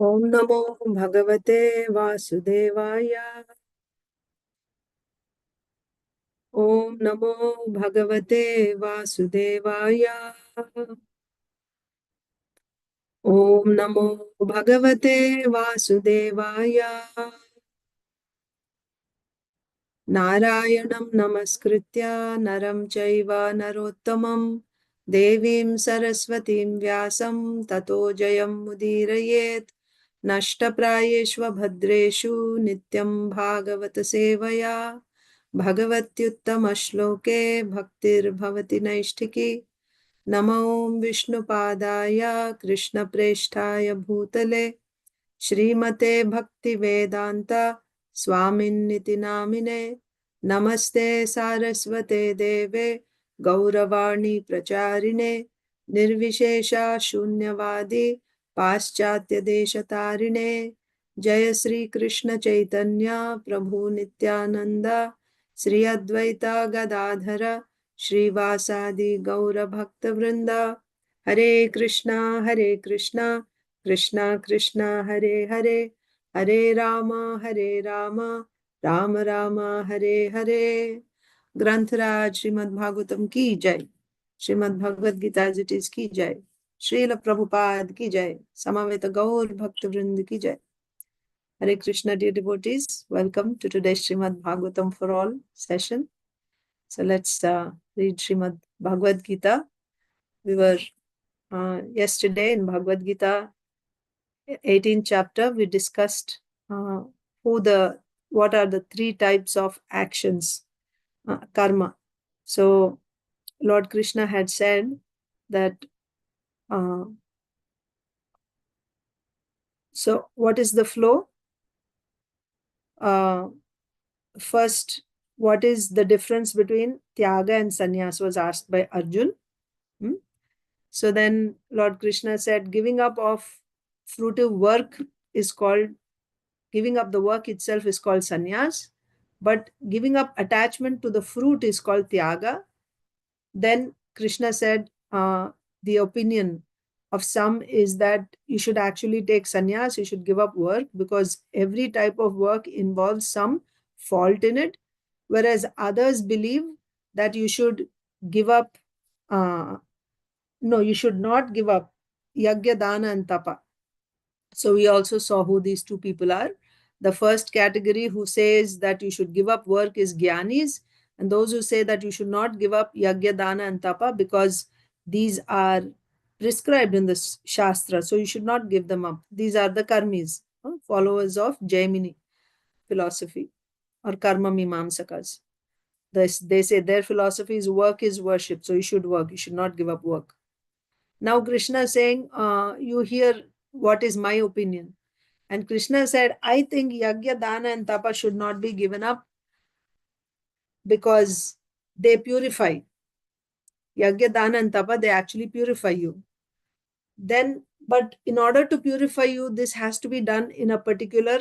ॐ नमो भगवते वासुदेवाय। ॐ नमो भगवते वासुदेवाय। ॐ नमो भगवते वासुदेवाय। नारायणं नमस्कृत्य नरं चैव नरोत्तमं देवीं सरस्वतीं व्यासं ततो जयमुदीरयेत्। नष्टप्रायेष्व भद्रेषु नित्यं भागवत सेवया भगवत्युत्तमश्लोके भक्तिर्भवति नैष्ठिकी। नमो विष्णुपादाय कृष्णप्रेष्ठाय भूतले श्रीमते भक्तिवेदान्त स्वामिन्निति नामिने। नमस्ते सारस्वते देवे गौरवाणी प्रचारिणे निर्विशेषा शून्यवादी पाश्चात्यदेशतारिणे। जय श्री कृष्ण चैतन्य प्रभु नित्यानंद श्री अद्वैता गदाधर श्रीवासादि गौर भक्त वृंद। हरे कृष्णा कृष्णा कृष्णा हरे हरे, हरे राम राम राम हरे हरे। ग्रंथराज श्रीमद् भागवतम की जय, श्रीमद् भगवद गीता जी की जय, श्रील प्रभुपाद की जय, समवेत गौर भक्त वृंद की जय। Hare Krishna, dear devotees, welcome to today's Srimad Bhagavatam for All session. So let's read Srimad Bhagavad Gita. We were yesterday in Bhagavad Gita 18th chapter. We discussed what are the three types of actions, karma. So Lord Krishna had said that. So what is the flow? First, what is the difference between Tyaga and Sannyas was asked by Arjun. So then Lord Krishna said, giving up of fruitive work is called, giving up the work itself is called sannyas, but giving up attachment to the fruit is called Tyaga. Then Krishna said, the opinion of some is that you should actually take sannyas, you should give up work, because every type of work involves some fault in it, whereas others believe that you should give up, no, you should not give up yagya, dana and tapa. So we also saw who these two people are. The first category who says that you should give up work is Gyanis, and those who say that you should not give up Yagya, Dana, and Tapa because these are prescribed in the Shastra, so you should not give them up. These are the Karmis, followers of Jaimini philosophy or Karma Mimamsakas. They say their philosophy is work is worship, so you should work, you should not give up work. Now Krishna is saying, you hear what is my opinion. And Krishna said, I think Yagya, Dana and Tapa should not be given up because they purify. Yagya, Dana and Tapa, they actually purify you. Then, but in order to purify you, this has to be done in a particular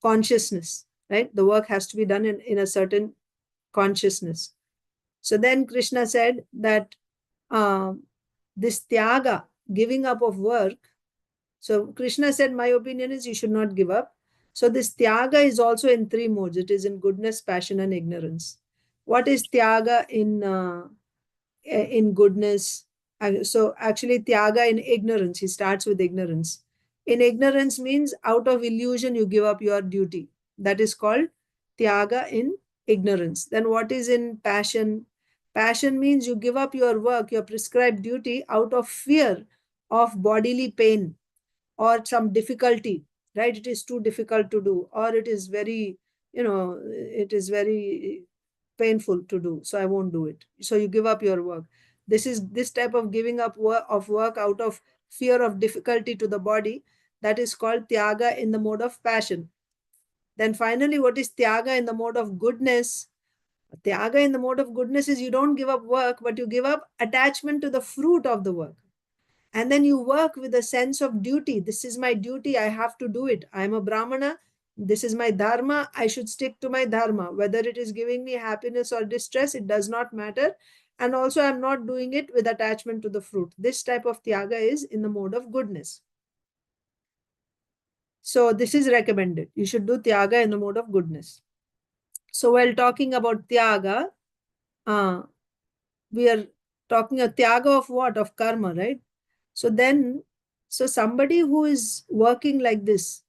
consciousness, right? The work has to be done in a certain consciousness. So then Krishna said that this Tyaga, giving up of work, so Krishna said, my opinion is you should not give up. So this Tyaga is also in three modes. It is in goodness, passion, and ignorance. What is Tyaga in goodness? So actually Tyaga in ignorance, he starts with ignorance. In ignorance means out of illusion you give up your duty. That is called Tyaga in ignorance. Then what is in passion? Passion means you give up your work, your prescribed duty out of fear of bodily pain or some difficulty, right? It is too difficult to do, or it is very, it is very painful to do, so I won't do it. So you give up your work. This type of giving up of work out of fear of difficulty to the body, that is called Tyaga in the mode of passion. Then finally, what is Tyaga in the mode of goodness? Tyaga in the mode of goodness is you don't give up work, but you give up attachment to the fruit of the work. And then you work with a sense of duty. This is my duty, I have to do it. I am a Brahmana, this is my dharma, I should stick to my dharma. Whether it is giving me happiness or distress, it does not matter. And also I'm not doing it with attachment to the fruit. This type of Tyaga is in the mode of goodness. So this is recommended. You should do tyaga in the mode of goodness. So while talking about tyaga, we are talking a tyaga of what? Of karma, right? So then, so somebody who is working like this,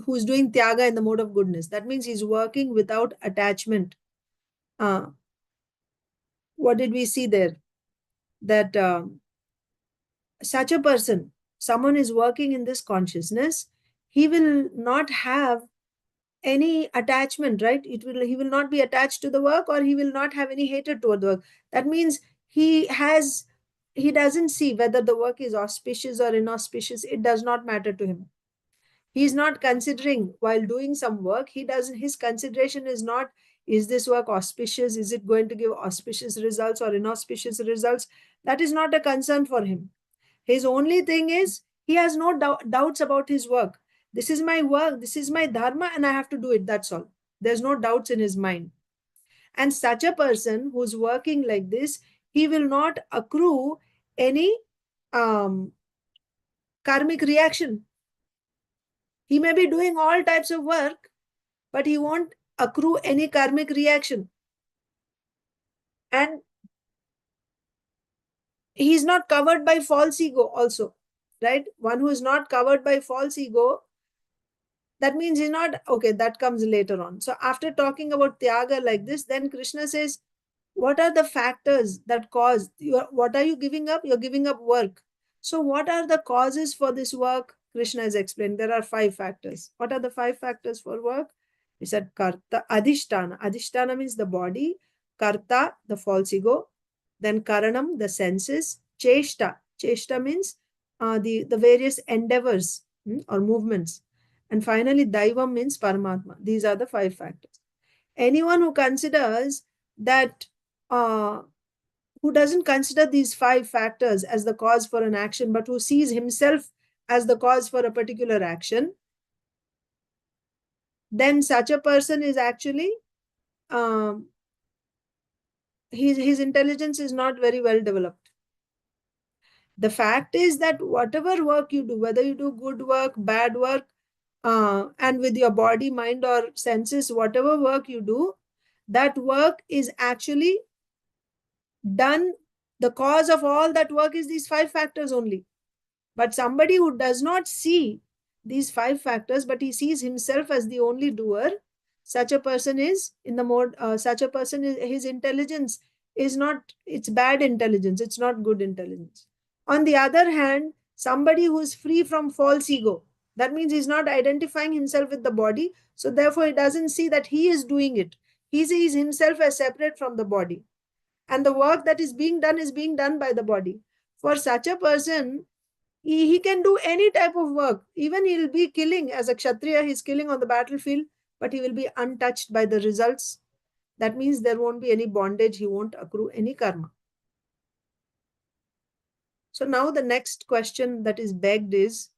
who's doing tyaga in the mode of goodness, that means he's working without attachment. What did we see there? That such a person, someone is working in this consciousness, he will not have any attachment, right? He will not be attached to the work, or he will not have any hatred toward the work. That means he doesn't see whether the work is auspicious or inauspicious. It does not matter to him. He's not considering while doing some work. His consideration is not, is this work auspicious? Is it going to give auspicious results or inauspicious results? That is not a concern for him. His only thing is, he has no doubts about his work. This is my work, this is my dharma, and I have to do it. That's all. There's no doubts in his mind. And such a person who's working like this, he will not accrue any karmic reaction. He may be doing all types of work, but he won't accrue any karmic reaction. And he is not covered by false ego also, right? One who is not covered by false ego, that means he's not, okay, that comes later on. So after talking about tyaga like this, then Krishna says, what are the factors that cause, what are you giving up? You're giving up work. So what are the causes for this work? Krishna has explained there are 5 factors. What are the 5 factors for work? He said karta, adhishtana. Adhishtana means the body, karta, the false ego, then karanam, the senses, cheshta. Cheshta means the various endeavors or movements. And finally, daivam means paramatma. These are the 5 factors. Anyone who considers that, who doesn't consider these 5 factors as the cause for an action, but who sees himself as the cause for a particular action, then such a person is actually, his intelligence is not very well developed. The fact is that whatever work you do, whether you do good work, bad work, and with your body, mind, or senses, whatever work you do, that work is actually done. The cause of all that work is these 5 factors only. But somebody who does not see these 5 factors, but he sees himself as the only doer, such a person is in the mode, such a person is, his intelligence is not, it's bad intelligence, it's not good intelligence. On the other hand, somebody who is free from false ego, that means he's not identifying himself with the body, so therefore he doesn't see that he is doing it. He sees himself as separate from the body. And the work that is being done by the body. For such a person, he can do any type of work. Even he'll be killing as a kshatriya, he's killing on the battlefield, but he will be untouched by the results. That means there won't be any bondage, he won't accrue any karma. So now the next question that is begged is,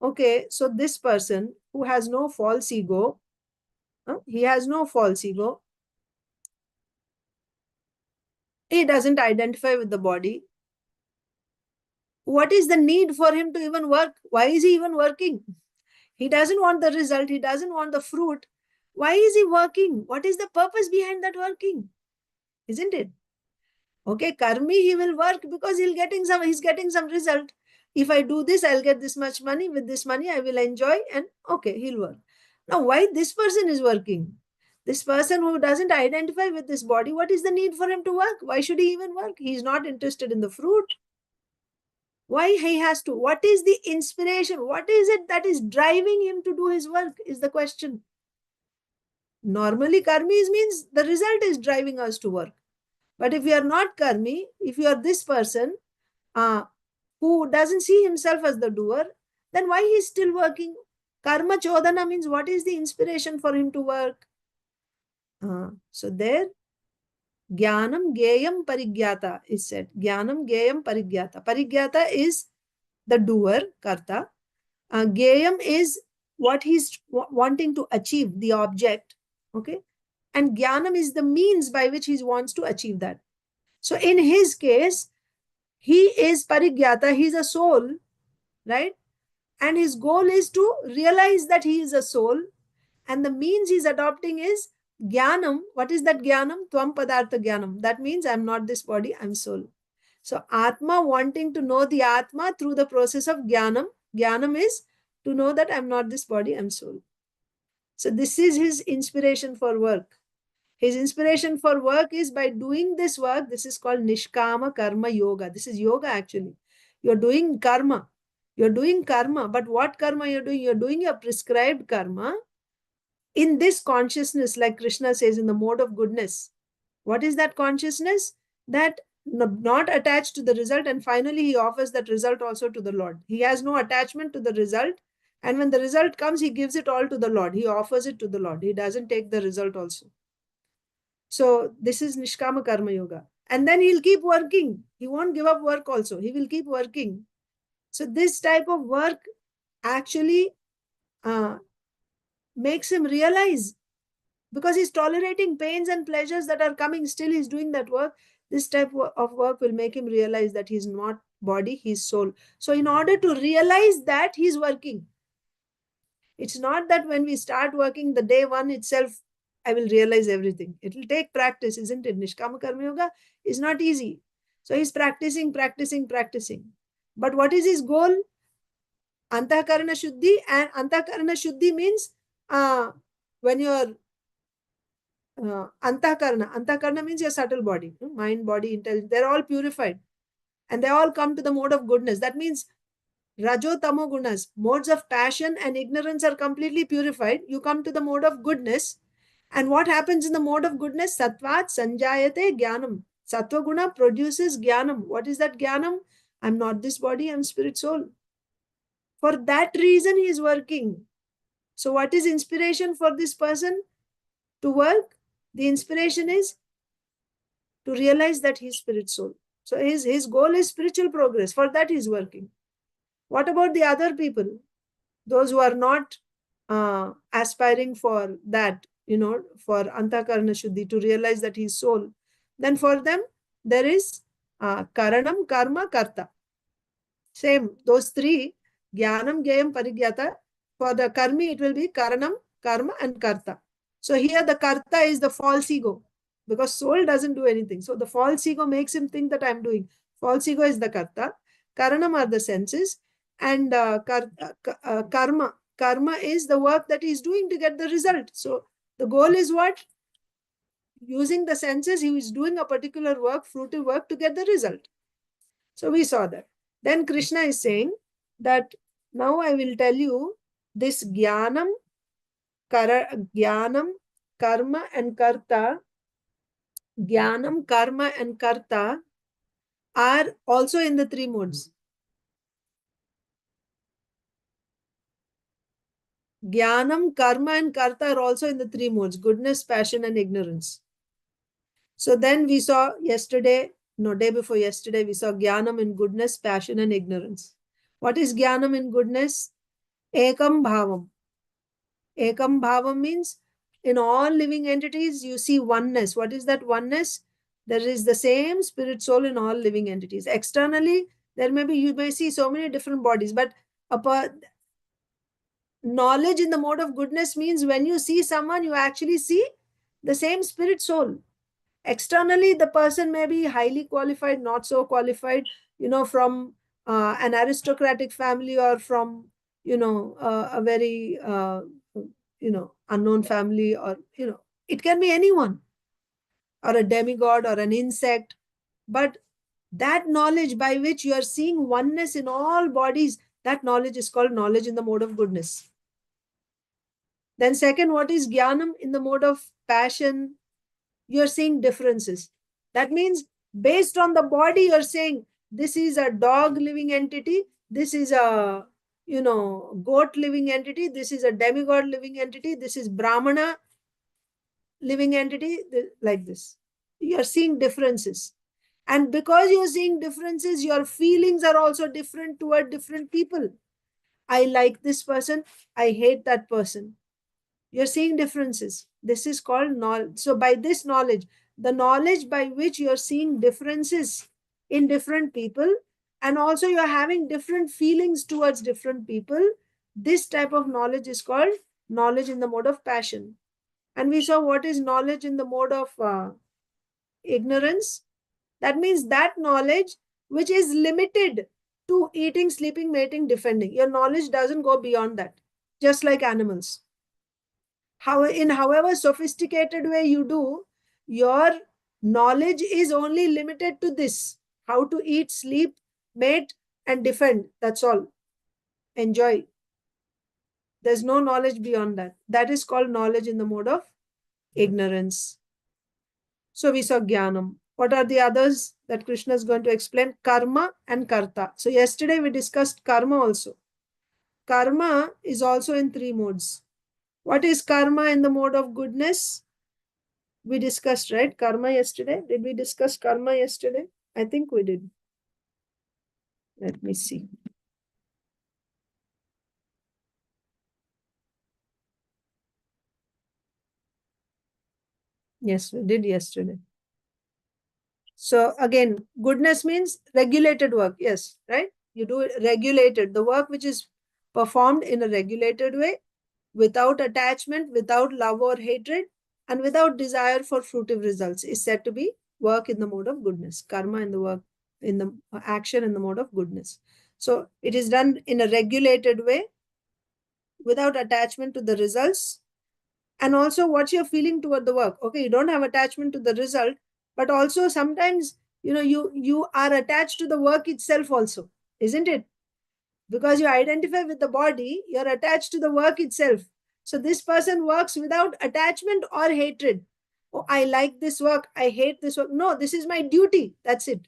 okay, so this person who has no false ego, he has no false ego, he doesn't identify with the body. What is the need for him to even work? Why is he even working? He doesn't want the result. He doesn't want the fruit. Why is he working? What is the purpose behind that working? Isn't it? Okay, karmi, he will work because he's getting some result. If I do this, I'll get this much money. With this money, I will enjoy, and okay, he'll work. Now, why this person is working? This person who doesn't identify with this body, what is the need for him to work? Why should he even work? He's not interested in the fruit. Why he has to? What is the inspiration? What is it that is driving him to do his work is the question. Normally, karmis means the result is driving us to work. But if you are not karmi, if you are this person who doesn't see himself as the doer, then why he is still working? Karma chodana means what is the inspiration for him to work? So there, Jnanam Geyam Parigyata is said. Jnanam Geyam Parigyata. Parigyata is the doer, karta. Geyam is what he's wanting to achieve, the object. Okay. And Jnanam is the means by which he wants to achieve that. So in his case, he is Parigyata, he's a soul, right? And his goal is to realize that he is a soul. And the means he's adopting is Jnanam. What is that Jnanam? Tvam Padartha Jnanam. That means I'm not this body, I'm soul. So Atma wanting to know the Atma through the process of Jnanam. Jnanam is to know that I'm not this body, I'm soul. So this is his inspiration for work. His inspiration for work is by doing this work. This is called Nishkama Karma Yoga. This is yoga actually. You're doing karma. You're doing karma. But what karma you're doing? You're doing your prescribed karma in this consciousness, like Krishna says, in the mode of goodness. What is that consciousness? That not attached to the result, and finally he offers that result also to the Lord. He has no attachment to the result, and when the result comes, he gives it all to the Lord. He offers it to the Lord. He doesn't take the result also. So this is Nishkama Karma Yoga. And then he'll keep working. He won't give up work also. He will keep working. So this type of work actually makes him realize, because he's tolerating pains and pleasures that are coming, still he's doing that work. This type of work will make him realize that he's not body, he's soul. So in order to realize that, he's working. It's not that when we start working the day one itself, I will realize everything. It will take practice, isn't it? Nishkama Karma Yoga is not easy. So he's practicing. But what is his goal? Antakarana Shuddhi. And Antakarana Shuddhi means when you're Antakarana means your subtle body, mind, body, intelligence, they're all purified. And they all come to the mode of goodness. That means Rajo Tamo Gunas, modes of passion and ignorance are completely purified. You come to the mode of goodness. And what happens in the mode of goodness? Sattvat Sanjayate Jnanam. Sattva Guna produces Jnanam. What is that Jnanam? I'm not this body, I'm spirit soul. For that reason, he is working. So, what is inspiration for this person to work? The inspiration is to realize that he is spirit soul. So, his goal is spiritual progress. For that, he is working. What about the other people? Those who are not aspiring for that, for Antakarana Shuddhi, to realize that he is soul. Then for them, there is Karanam, Karma, Karta. Same, those three, Jnanam, Gyayam, Parigyata. For the Karmi, it will be Karanam, Karma, and Karta. So here the Karta is the false ego, because soul doesn't do anything. So the false ego makes him think that I'm doing. False ego is the Karta. Karanam are the senses. And karma. Karma is the work that he's doing to get the result. So the goal is what? Using the senses, he is doing a particular work, fruitive work, to get the result. So we saw that. Then Krishna is saying that now I will tell you this Jnanam, Karma and Karta. Jnanam, Karma and Karta are also in the three modes. Jnanam, Karma and Karta are also in the three modes: goodness, passion and ignorance. So then we saw day before yesterday, we saw Jnanam in goodness, passion and ignorance. What is Jnanam in goodness? Ekam Bhavam. Ekam Bhavam means in all living entities, you see oneness. What is that oneness? There is the same spirit soul in all living entities. Externally, you may see so many different bodies, but knowledge in the mode of goodness means when you see someone, you actually see the same spirit soul. Externally, the person may be highly qualified, not so qualified, from an aristocratic family, or from, a very, unknown family, or, it can be anyone, or a demigod or an insect. But that knowledge by which you are seeing oneness in all bodies, that knowledge is called knowledge in the mode of goodness. Then second, what is Jnanam in the mode of passion? You're seeing differences. That means based on the body, you're saying this is a dog living entity, this is a goat living entity, this is a demigod living entity, this is Brahmana living entity, like this. You're seeing differences. And because you're seeing differences, your feelings are also different toward different people. I like this person, I hate that person. You're seeing differences. This is called knowledge. So by this knowledge, the knowledge by which you're seeing differences in different people, and also you're having different feelings towards different people, this type of knowledge is called knowledge in the mode of passion. And we saw what is knowledge in the mode of ignorance. That means that knowledge which is limited to eating, sleeping, mating, defending. Your knowledge doesn't go beyond that, just like animals. In however sophisticated way you do, your knowledge is only limited to this: how to eat, sleep, mate, and defend. That's all. Enjoy. There's no knowledge beyond that. That is called knowledge in the mode of ignorance. So we saw jnanam. What are the others that Krishna is going to explain? Karma and karta. So yesterday we discussed karma also. Karma is also in three modes. What is karma in the mode of goodness? We discussed, right? Karma yesterday. Did we discuss karma yesterday? I think we did. Let me see. Yes, we did yesterday. So again, goodness means regulated work. Yes, right? You do it regulated. The work which is performed in a regulated way, without attachment, without love or hatred, and without desire for fruitive results is said to be work in the mode of goodness. Karma in the work, in the action in the mode of goodness. So it is done in a regulated way, without attachment to the results. And also what's your feeling toward the work? Okay, you don't have attachment to the result, but also sometimes, you are attached to the work itself also, isn't it? Because you identify with the body, you're attached to the work itself. So this person works without attachment or hatred. Oh, I like this work, I hate this work. No, this is my duty. That's it.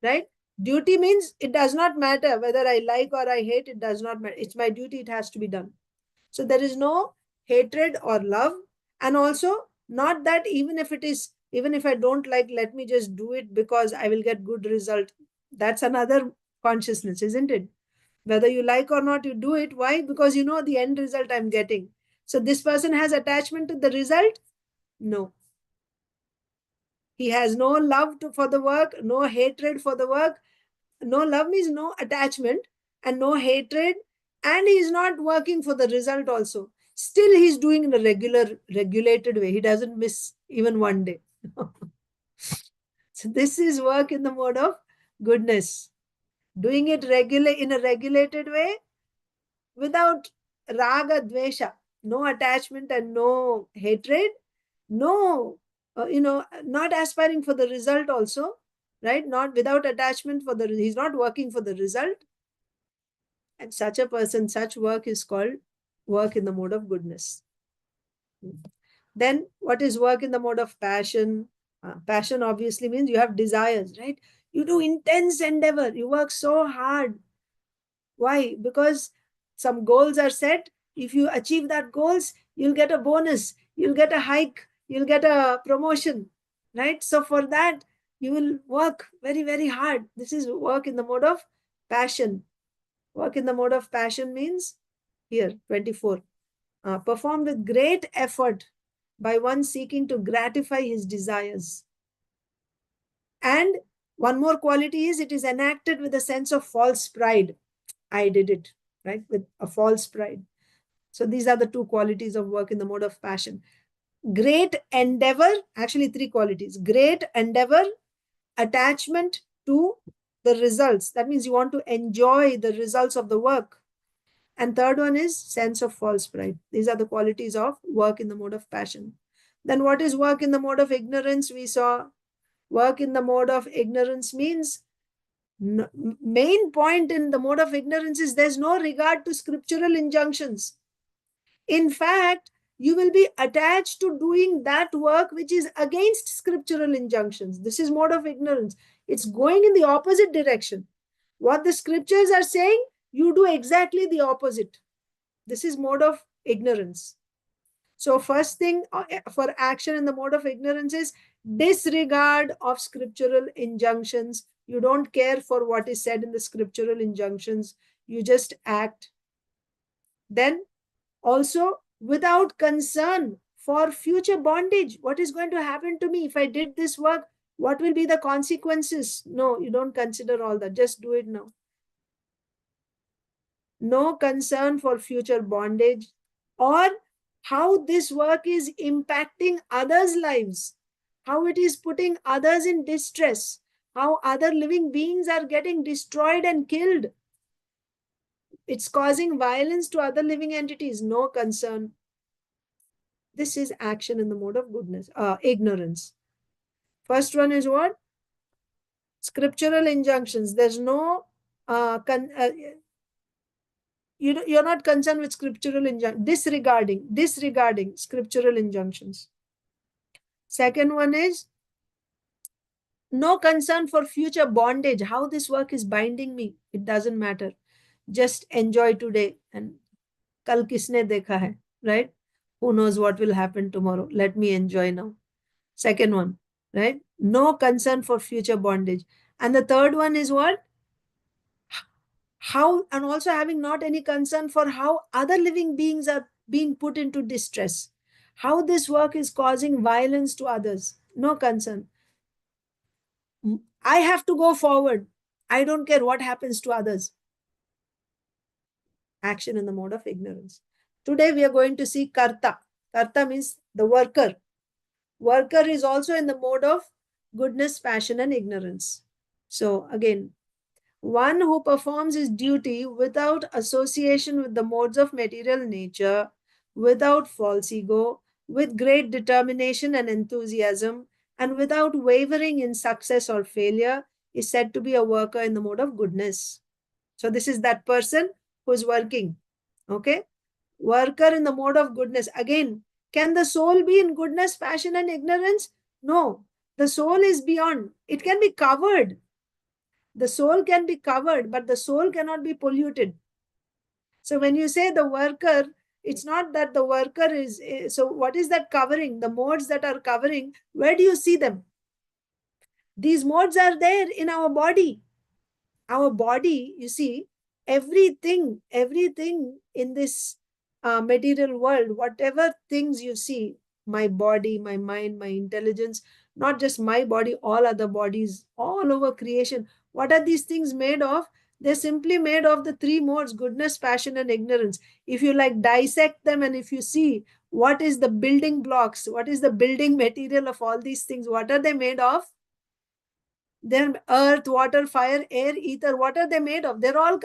Right? Duty means it does not matter whether I like or I hate, it does not matter. It's my duty, it has to be done. So there is no hatred or love. And also, not that even if I don't like, let me just do it because I will get good result. That's another consciousness, isn't it? Whether you like or not, you do it. Why? Because you know the end result I'm getting. So this person has attachment to the result? No. He has no love for the work, no hatred for the work. No love means no attachment and no hatred. And he's not working for the result also. Still, he's doing in a regulated way. He doesn't miss even one day. So this is work in the mode of goodness. Doing it in a regulated way, without raga dvesha, no attachment and no hatred, no not aspiring for the result also, right? Not without attachment for the, he's not working for the result. And such a person, such work is called work in the mode of goodness. Then what is work in the mode of passion? Passion obviously means you have desires, right? You do intense endeavor, you work so hard. Why? Because some goals are set. If you achieve that goals, you'll get a bonus, you'll get a hike, you'll get a promotion, right? So for that, you will work very, very hard. This is work in the mode of passion. Work in the mode of passion means here, 24. Performed with great effort by one seeking to gratify his desires. And one more quality is it is enacted with a sense of false pride. I did it, right? With a false pride. So these are the two qualities of work in the mode of passion. Great endeavor, actually three qualities: great endeavor, attachment to the results. That means you want to enjoy the results of the work. And third one is sense of false pride. These are the qualities of work in the mode of passion. Then what is work in the mode of ignorance? We saw work in the mode of ignorance means main point in the mode of ignorance is there's no regard to scriptural injunctions. In fact, you will be attached to doing that work which is against scriptural injunctions. This is mode of ignorance. It's going in the opposite direction. What the scriptures are saying, you do exactly the opposite. This is mode of ignorance. So first thing for action in the mode of ignorance is disregard of scriptural injunctions. You don't care for what is said in the scriptural injunctions. You just act. Then also without concern for future bondage. What is going to happen to me if I did this work? What will be the consequences? No, you don't consider all that. Just do it now. No concern for future bondage or how this work is impacting others' lives, how it is putting others in distress, how other living beings are getting destroyed and killed. It's causing violence to other living entities. No concern. This is action in the mode of goodness, ignorance. First one is what? Scriptural injunctions. There's no you're not concerned with scriptural injunctions, disregarding scriptural injunctions. Second one is no concern for future bondage, how this work is binding me. It doesn't matter. Just enjoy today, and kal kisne dekha hai, right? Who knows what will happen tomorrow? Let me enjoy now. Second one, right? No concern for future bondage. And the third one is what? How, and also having not any concern for how other living beings are being put into distress, how this work is causing violence to others. No concern. I have to go forward. I don't care what happens to others. Action in the mode of ignorance. Today we are going to see karta. Karta means the worker. Worker is also in the mode of goodness, passion, and ignorance. So again, one who performs his duty without association with the modes of material nature, without false ego, with great determination and enthusiasm, and without wavering in success or failure, is said to be a worker in the mode of goodness. So this is that person who is working. Okay? Worker in the mode of goodness. Again, can the soul be in goodness, passion, and ignorance? No. The soul is beyond. It can be covered. The soul can be covered, but the soul cannot be polluted. So when you say the worker, it's not that the worker is, so what is that covering? The modes that are covering, where do you see them? These modes are there in our body. Our body, you see, everything in this material world, whatever things you see, my body, my mind, my intelligence, not just my body, all other bodies, all over creation, what are these things made of? They're simply made of the three modes: goodness, passion, and ignorance. If you like dissect them, and if you see what is the building blocks, what is the building material of all these things, what are they made of? They're earth, water, fire, air, ether. What are they made of? They're all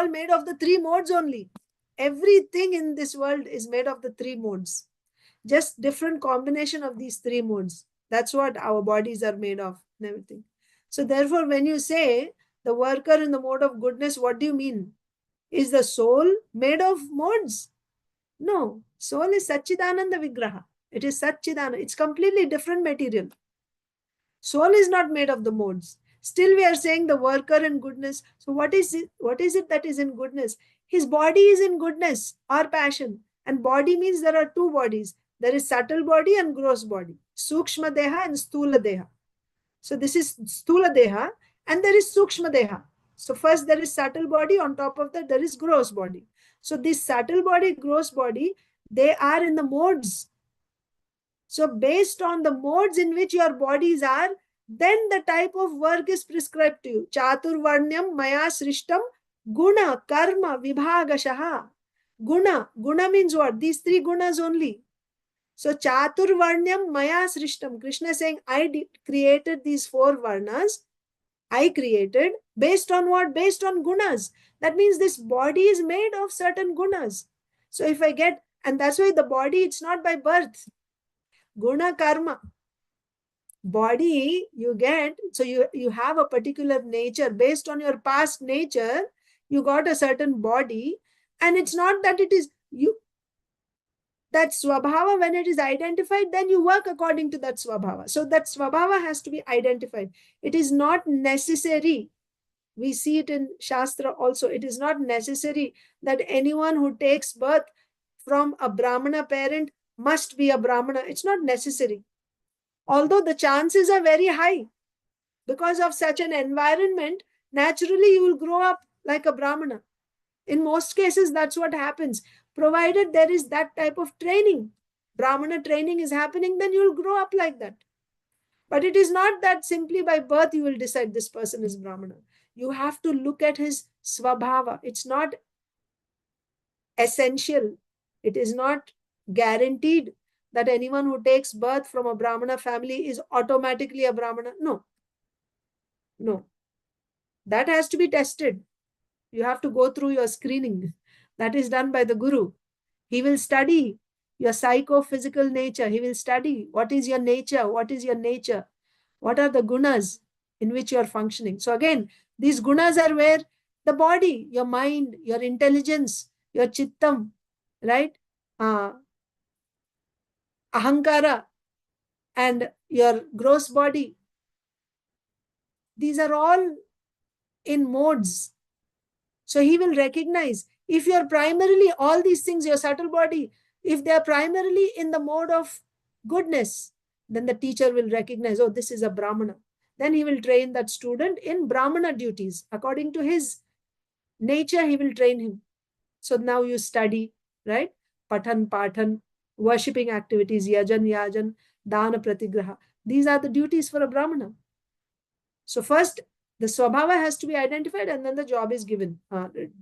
made of the three modes only. Everything in this world is made of the three modes. Just different combination of these three modes. That's what our bodies are made of and everything. So therefore, when you say the worker in the mode of goodness, what do you mean? Is the soul made of modes? No. Soul is Satchidananda Vigraha. It is Satchidananda. It's completely different material. Soul is not made of the modes. Still, we are saying the worker in goodness. So, what is it? What is it that is in goodness? His body is in goodness or passion. And body means there are two bodies. There is subtle body and gross body. Sukshma Deha and Stula Deha. So, this is Stula Deha and there is Sukshma Deha. So, first there is subtle body. On top of that, there is gross body. So, this subtle body, gross body, they are in the modes. So based on the modes in which your bodies are, then the type of work is prescribed to you. Chaturvarnyam maya srishtam guna karma vibhagashaha. Guna means what? These three gunas only. So Chaturvarnyam maya srishtam. Krishna is saying, I created these four varnas. I created based on what? Based on gunas. That means this body is made of certain gunas. So if I get, and that's why the body, it's not by birth. Guna karma. Body you get, so you have a particular nature. Based on your past nature, you got a certain body, and it's not that it is you, that swabhava, when it is identified, then you work according to that swabhava. So that swabhava has to be identified. It is not necessary. We see it in Shastra also. It is not necessary that anyone who takes birth from a Brahmana parent must be a Brahmana. It's not necessary. Although the chances are very high. Because of such an environment, naturally you will grow up like a Brahmana. In most cases, that's what happens. Provided there is that type of training, Brahmana training is happening, then you will grow up like that. But it is not that simply by birth you will decide this person is Brahmana. You have to look at his swabhava. It's not essential. It is not guaranteed that anyone who takes birth from a Brahmana family is automatically a Brahmana. No, no. That has to be tested. You have to go through your screening. That is done by the Guru. He will study your psychophysical nature. He will study what is your nature, what is your nature, what are the gunas in which you are functioning. So again, these gunas are where the body, your mind, your intelligence, your chittam, right? Ahankara and your gross body. These are all in modes. So he will recognize if you are primarily all these things, your subtle body, if they are primarily in the mode of goodness, then the teacher will recognize, oh, this is a Brahmana. Then he will train that student in Brahmana duties. According to his nature, he will train him. So now you study, right? Pathan, worshipping activities, yajan, dana, pratigraha. These are the duties for a Brahmana. So first, the swabhava has to be identified and then the job is given.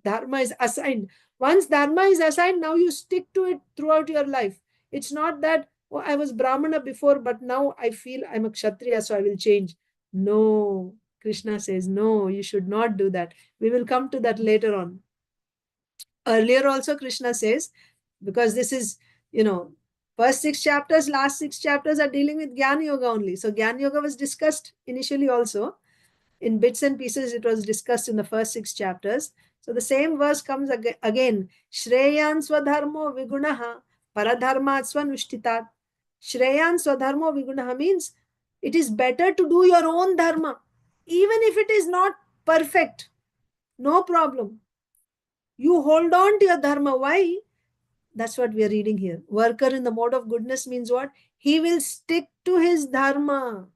Dharma is assigned. Once dharma is assigned, now you stick to it throughout your life. It's not that, oh, I was Brahmana before, but now I feel I'm a Kshatriya, so I will change. No, Krishna says, no, you should not do that. We will come to that later on. Earlier also, Krishna says, because this is, first 6 chapters, last 6 chapters are dealing with Jnana Yoga only. So Jnana Yoga was discussed initially also. In bits and pieces, it was discussed in the first 6 chapters. So the same verse comes again. Shreyan swadharmo vigunaha paradharmat swanushtitat. Shreyan swadharmo vigunaha means it is better to do your own dharma. Even if it is not perfect, no problem. You hold on to your dharma. Why? That's what we are reading here. Worker in the mode of goodness means what? He will stick to his dharma.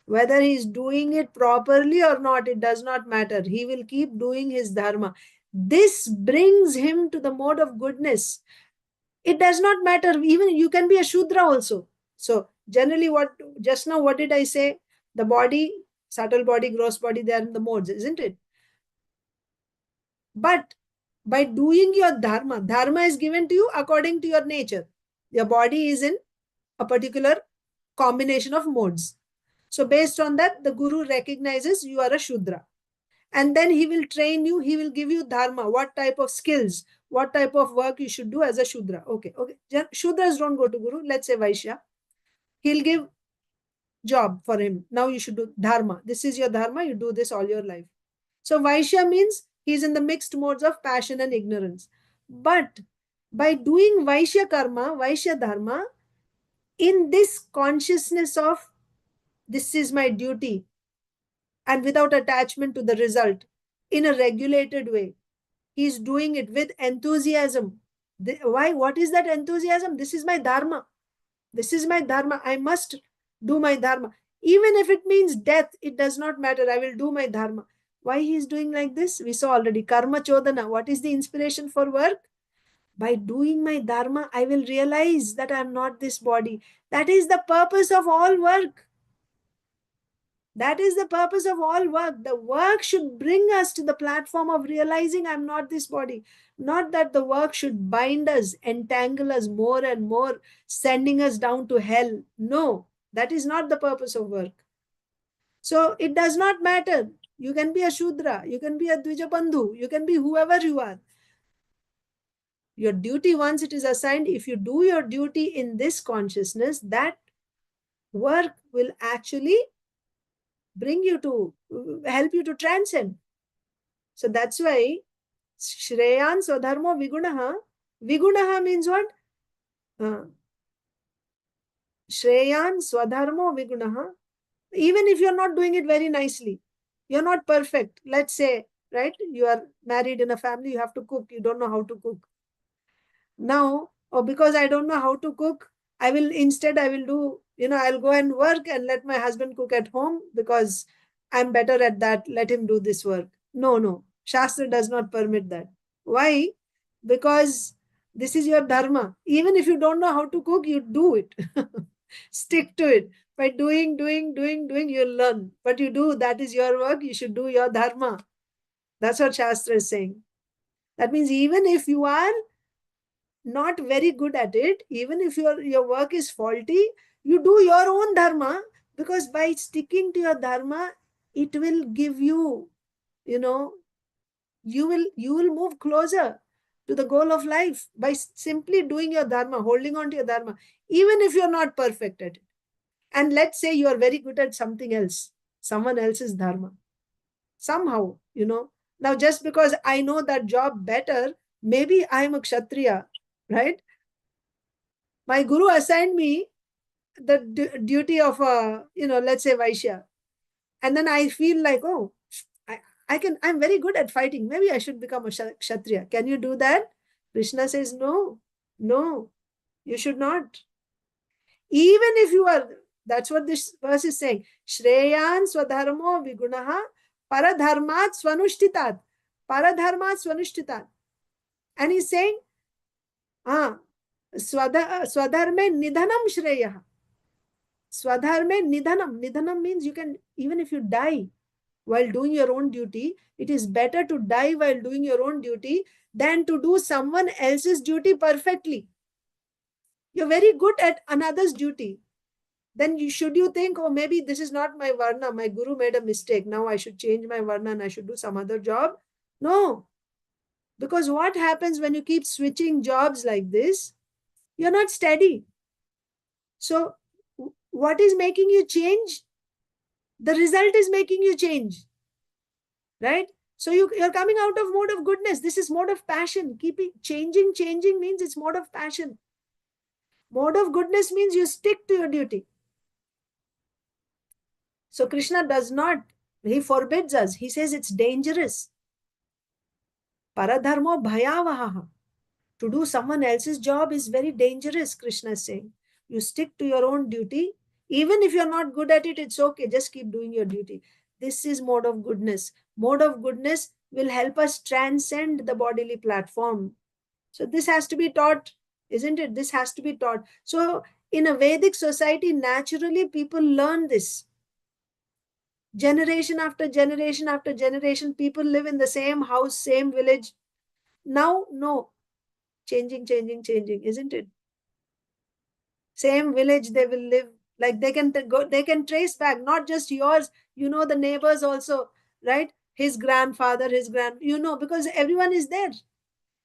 Whether he is doing it properly or not, it does not matter. He will keep doing his dharma. This brings him to the mode of goodness. It does not matter. Even you can be a Shudra also. So generally just now, what did I say? The body, subtle body, gross body, they are in the modes, isn't it? But by doing your dharma is given to you according to your nature. Your body is in a particular combination of modes. So based on that, the Guru recognizes you are a Shudra. And then he will train you, he will give you dharma, what type of skills, what type of work you should do as a Shudra. Okay. Shudras don't go to Guru, let's say Vaishya. He'll give job for him. Now you should do dharma. This is your dharma, you do this all your life. So Vaishya means he's in the mixed modes of passion and ignorance. But by doing Vaishya karma, Vaishya dharma, in this consciousness of this is my duty, and without attachment to the result, in a regulated way, he's doing it with enthusiasm. Why? What is that enthusiasm? This is my dharma. This is my dharma. I must do my dharma. Even if it means death, it does not matter. I will do my dharma. Why he is doing like this? We saw already. Karma chodana. What is the inspiration for work? By doing my dharma, I will realize that I am not this body. That is the purpose of all work. That is the purpose of all work. The work should bring us to the platform of realizing I'm not this body. Not that the work should bind us, entangle us more and more, sending us down to hell. No, that is not the purpose of work. So it does not matter. You can be a Shudra, you can be a Dvijabandhu, you can be whoever you are. Your duty, once it is assigned, if you do your duty in this consciousness, that work will actually bring you to, help you to transcend. So that's why Shreyan Swadharmo Vigunaha. Vigunaha means what? Shreyan Swadharmo Vigunaha. Even if you're not doing it very nicely, you're not perfect. Let's say, right? You are married in a family, you have to cook, you don't know how to cook. Now, because I don't know how to cook, I will do, I'll go and work and let my husband cook at home because I'm better at that. Let him do this work. No. Shastra does not permit that. Why? Because this is your dharma. Even if you don't know how to cook, you do it. Stick to it. By doing, you'll learn. But you do, that is your work. You should do your dharma. That's what Shastra is saying. That means even if you are not very good at it, even if your work is faulty, you do your own dharma, because by sticking to your dharma, it will give you, you know, you will move closer to the goal of life by simply doing your dharma, holding on to your dharma, even if you're not perfect at it. And let's say you are very good at something else, someone else's dharma. Somehow, now just because I know that job better, maybe I'm a Kshatriya, right? My guru assigned me the duty of a, let's say Vaishya. And then I feel like, oh, I'm very good at fighting. Maybe I should become a Kshatriya. Can you do that? Krishna says, no, no, you should not. Even if you are, that's what this verse is saying. Shreyan swadharmo vigunaha paradharmat swanushtitat. Paradharmat swanushtitat. And he's saying, swadharme nidhanam shreya. Swadharme nidhanam. Nidhanam means you can, even if you die while doing your own duty, it is better to die while doing your own duty than to do someone else's duty perfectly. You're very good at another's duty. Then should you think, oh, maybe this is not my varna, my guru made a mistake, now I should change my varna and I should do some other job? No. Because what happens when you keep switching jobs like this? You're not steady. So what is making you change? The result is making you change. Right? So you're coming out of mode of goodness. This is mode of passion. Keeping changing means it's mode of passion. Mode of goodness means you stick to your duty. So Krishna does not, he forbids us. He says it's dangerous. Paradharmo bhayavaha. To do someone else's job is very dangerous, Krishna is saying. You stick to your own duty. Even if you're not good at it, it's okay. Just keep doing your duty. This is mode of goodness. Mode of goodness will help us transcend the bodily platform. So this has to be taught, isn't it? This has to be taught. So in a Vedic society, naturally people learn this. Generation after generation after generation, people live in the same house, same village. Now, no. Changing, isn't it? Same village they will live. Like they can trace back, not just yours, the neighbors also, right? His grandfather, because everyone is there.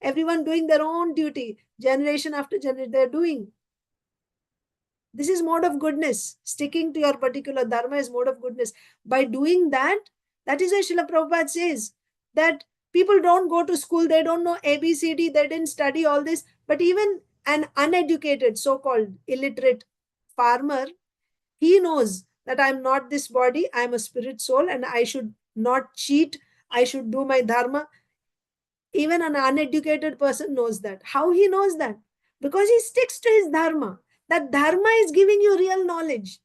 Everyone doing their own duty. Generation after generation, they're doing. This is mode of goodness. Sticking to your particular dharma is mode of goodness. By doing that, that is why Srila Prabhupada says that people don't go to school, they don't know ABCD, they didn't study all this. But even an uneducated, so-called illiterate farmer, he knows that I'm not this body, I'm a spirit soul, and I should not cheat, I should do my dharma. Even an uneducated person knows that. How he knows that? Because he sticks to his dharma. That dharma is giving you real knowledge.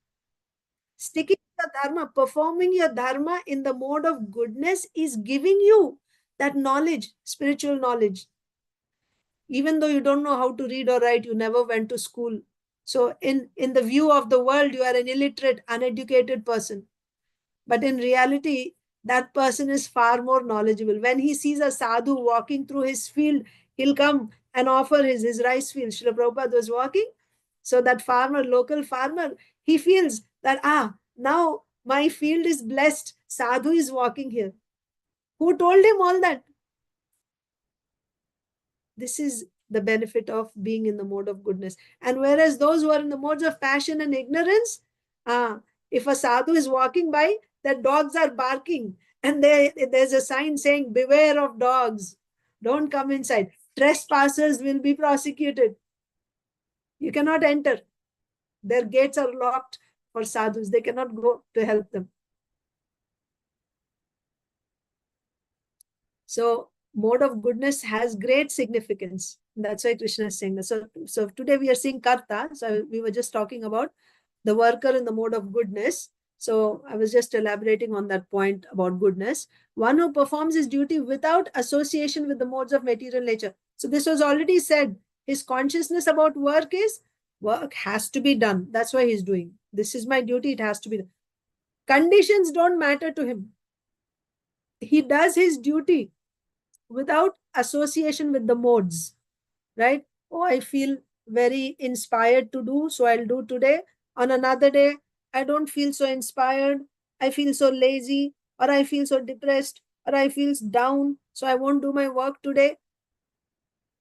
Sticking to the dharma, performing your dharma in the mode of goodness is giving you that knowledge, spiritual knowledge. Even though you don't know how to read or write, you never went to school. So in the view of the world, you are an illiterate, uneducated person. But in reality, that person is far more knowledgeable. When he sees a sadhu walking through his field, he'll come and offer his rice field. Srila Prabhupada was walking. So that farmer, local farmer, he feels that, now my field is blessed. Sadhu is walking here. Who told him all that? This is the benefit of being in the mode of goodness. And whereas those who are in the modes of passion and ignorance, if a sadhu is walking by, the dogs are barking. And there's a sign saying, beware of dogs. Don't come inside. Trespassers will be prosecuted. You cannot enter. Their gates are locked for sadhus. They cannot go to help them. So mode of goodness has great significance. That's why Krishna is saying that. So today we are seeing karta. So we were just talking about the worker in the mode of goodness. So I was just elaborating on that point about goodness. One who performs his duty without association with the modes of material nature. So this was already said. His consciousness about work has to be done. That's why he's doing. This is my duty, it has to be done. Conditions don't matter to him. He does his duty without association with the modes, right? Oh, I feel very inspired to do, so I'll do today. On another day, I don't feel so inspired. I feel so lazy, or I feel so depressed, or I feel down, so I won't do my work today.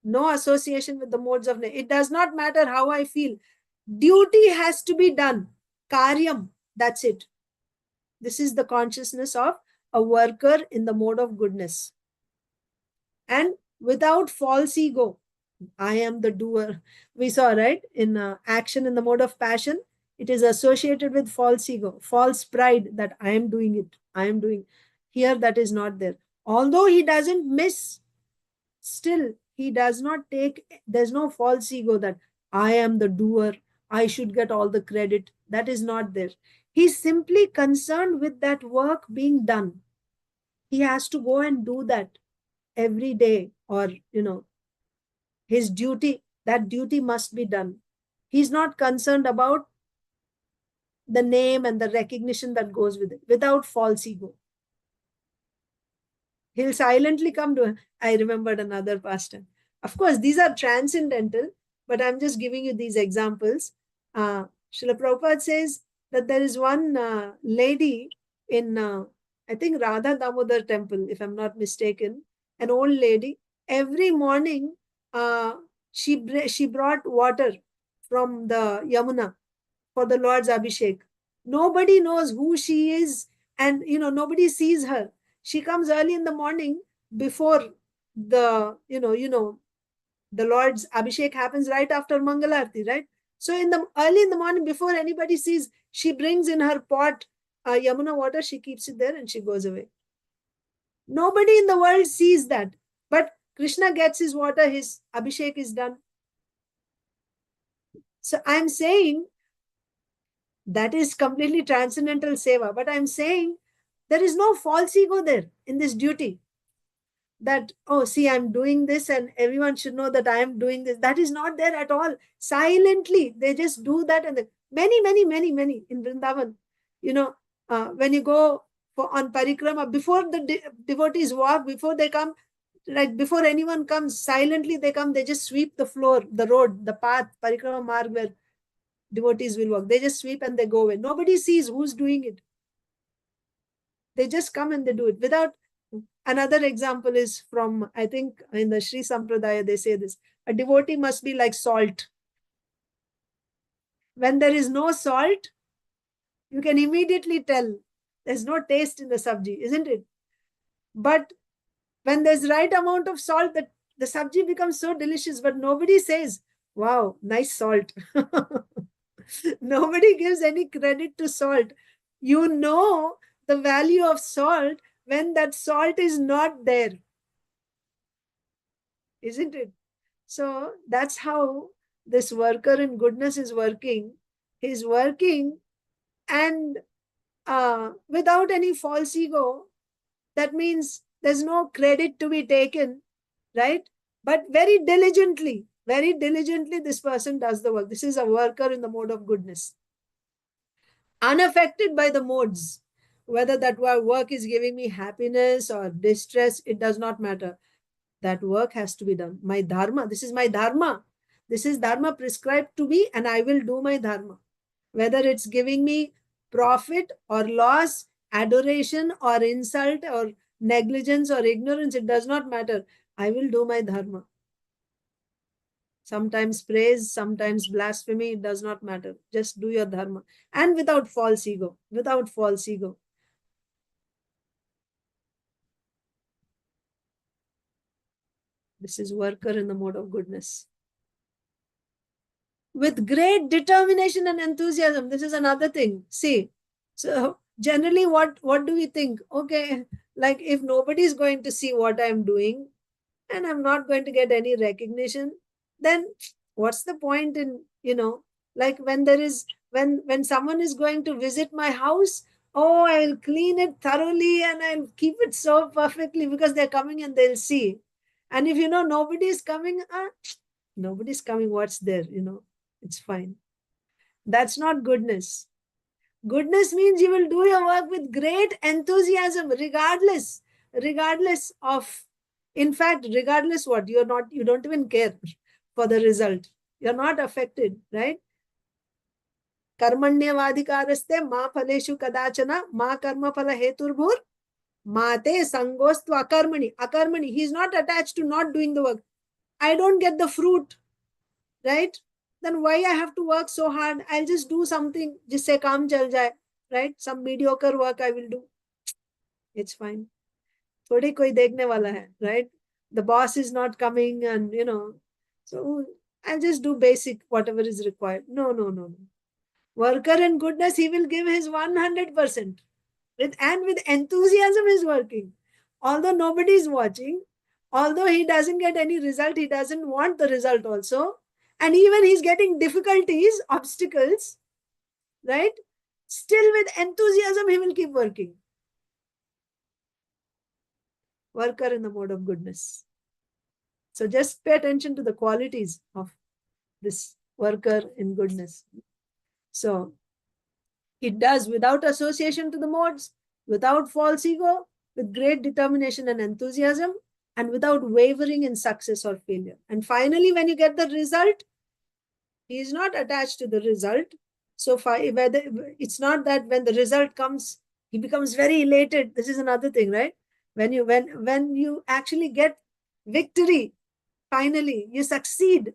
No association with the modes of nature. It does not matter how I feel. Duty has to be done. Karyam, that's it. This is the consciousness of a worker in the mode of goodness. And without false ego, I am the doer. We saw, right? In action in the mode of passion, it is associated with false ego, false pride that I am doing it. I am doing. Here, that is not there. Although he doesn't miss, still he does not take, there's no false ego that I am the doer. I should get all the credit. That is not there. He's simply concerned with that work being done. He has to go and do that every day, or, his duty, that duty must be done. He's not concerned about the name and the recognition that goes with it, without false ego. He'll silently come to him. I remembered another pastime. Of course, these are transcendental, but I'm just giving you these examples. Srila Prabhupada says that there is one lady in, I think, Radha Damodar temple, if I'm not mistaken, an old lady. Every morning, uh, she brought water from the Yamuna for the Lord's Abhishek. Nobody knows who she is, and nobody sees her. She comes early in the morning before the Lord's Abhishek happens right after Mangalarti, right? So in the early in the morning, before anybody sees, she brings in her pot Yamuna water, she keeps it there and she goes away. Nobody in the world sees that. But Krishna gets his water, his Abhishek is done. So I'm saying that is completely transcendental seva. But I'm saying there is no false ego there in this duty. That, oh, see, I'm doing this and everyone should know that I am doing this. That is not there at all. Silently, they just do that. And many, many, many, many in Vrindavan, when you go on parikrama, before the devotees walk, before they come, like before anyone comes, silently they come, they just sweep the floor, the road, the path, parikrama marg where devotees will walk. They just sweep and they go away. Nobody sees who's doing it. They just come and they do it without. Another example is from, I think, in the Sri Sampradaya, they say this: a devotee must be like salt. When there is no salt, you can immediately tell there's no taste in the sabji, isn't it? But when there's right amount of salt, that the sabji becomes so delicious, but nobody says, wow, nice salt. Nobody gives any credit to salt. You know the value of salt when that salt is not there, isn't it? So that's how this worker in goodness is working. He's working and without any false ego. That means there's no credit to be taken, right? But very diligently, this person does the work. This is a worker in the mode of goodness, unaffected by the modes. Whether that work is giving me happiness or distress, it does not matter. That work has to be done. My dharma, this is my dharma. This is dharma prescribed to me, and I will do my dharma. Whether it's giving me profit or loss, adoration or insult or negligence or ignorance, it does not matter. I will do my dharma. Sometimes praise, sometimes blasphemy, it does not matter. Just do your dharma. And without false ego. Without false ego. This is worker in the mode of goodness. With great determination and enthusiasm. This is another thing. See, so generally what do we think? Okay, like if nobody is going to see what I'm doing and I'm not going to get any recognition, then what's the point in, like when there is, when someone is going to visit my house, oh, I'll clean it thoroughly and I'll keep it so perfectly because they're coming and they'll see. And if nobody's coming, nobody's coming, what's there, it's fine. That's not goodness. Goodness means you will do your work with great enthusiasm, regardless of, in fact, regardless what, you don't even care for the result. You're not affected, right? कर्मण्यवाधिकारस्ते मा फलेषु कदाचन मा कर्म फल हेतुर्भुर माते संगोस्तु अकर्मणि. Akarmani, he is not attached to not doing the work. I don't get the fruit, right? Then why I have to work so hard? I'll just do something जिससे काम चल जाए, right? Some mediocre work I will do. It's fine. थोड़ी कोई देखने वाला है, right? The boss is not coming, and so I'll just do basic whatever is required. No, no, no, no. Worker in goodness, he will give his 100%. With enthusiasm is working. Although nobody is watching, although he doesn't get any result, he doesn't want the result also. And even he's getting difficulties, obstacles, right? Still with enthusiasm, he will keep working. Worker in the mode of goodness. So just pay attention to the qualities of this worker in goodness. So it does without association to the modes, without false ego, with great determination and enthusiasm, and without wavering in success or failure. And finally, when you get the result, he is not attached to the result. So whether it's not that when the result comes, he becomes very elated. This is another thing, right? When you actually get victory, finally you succeed,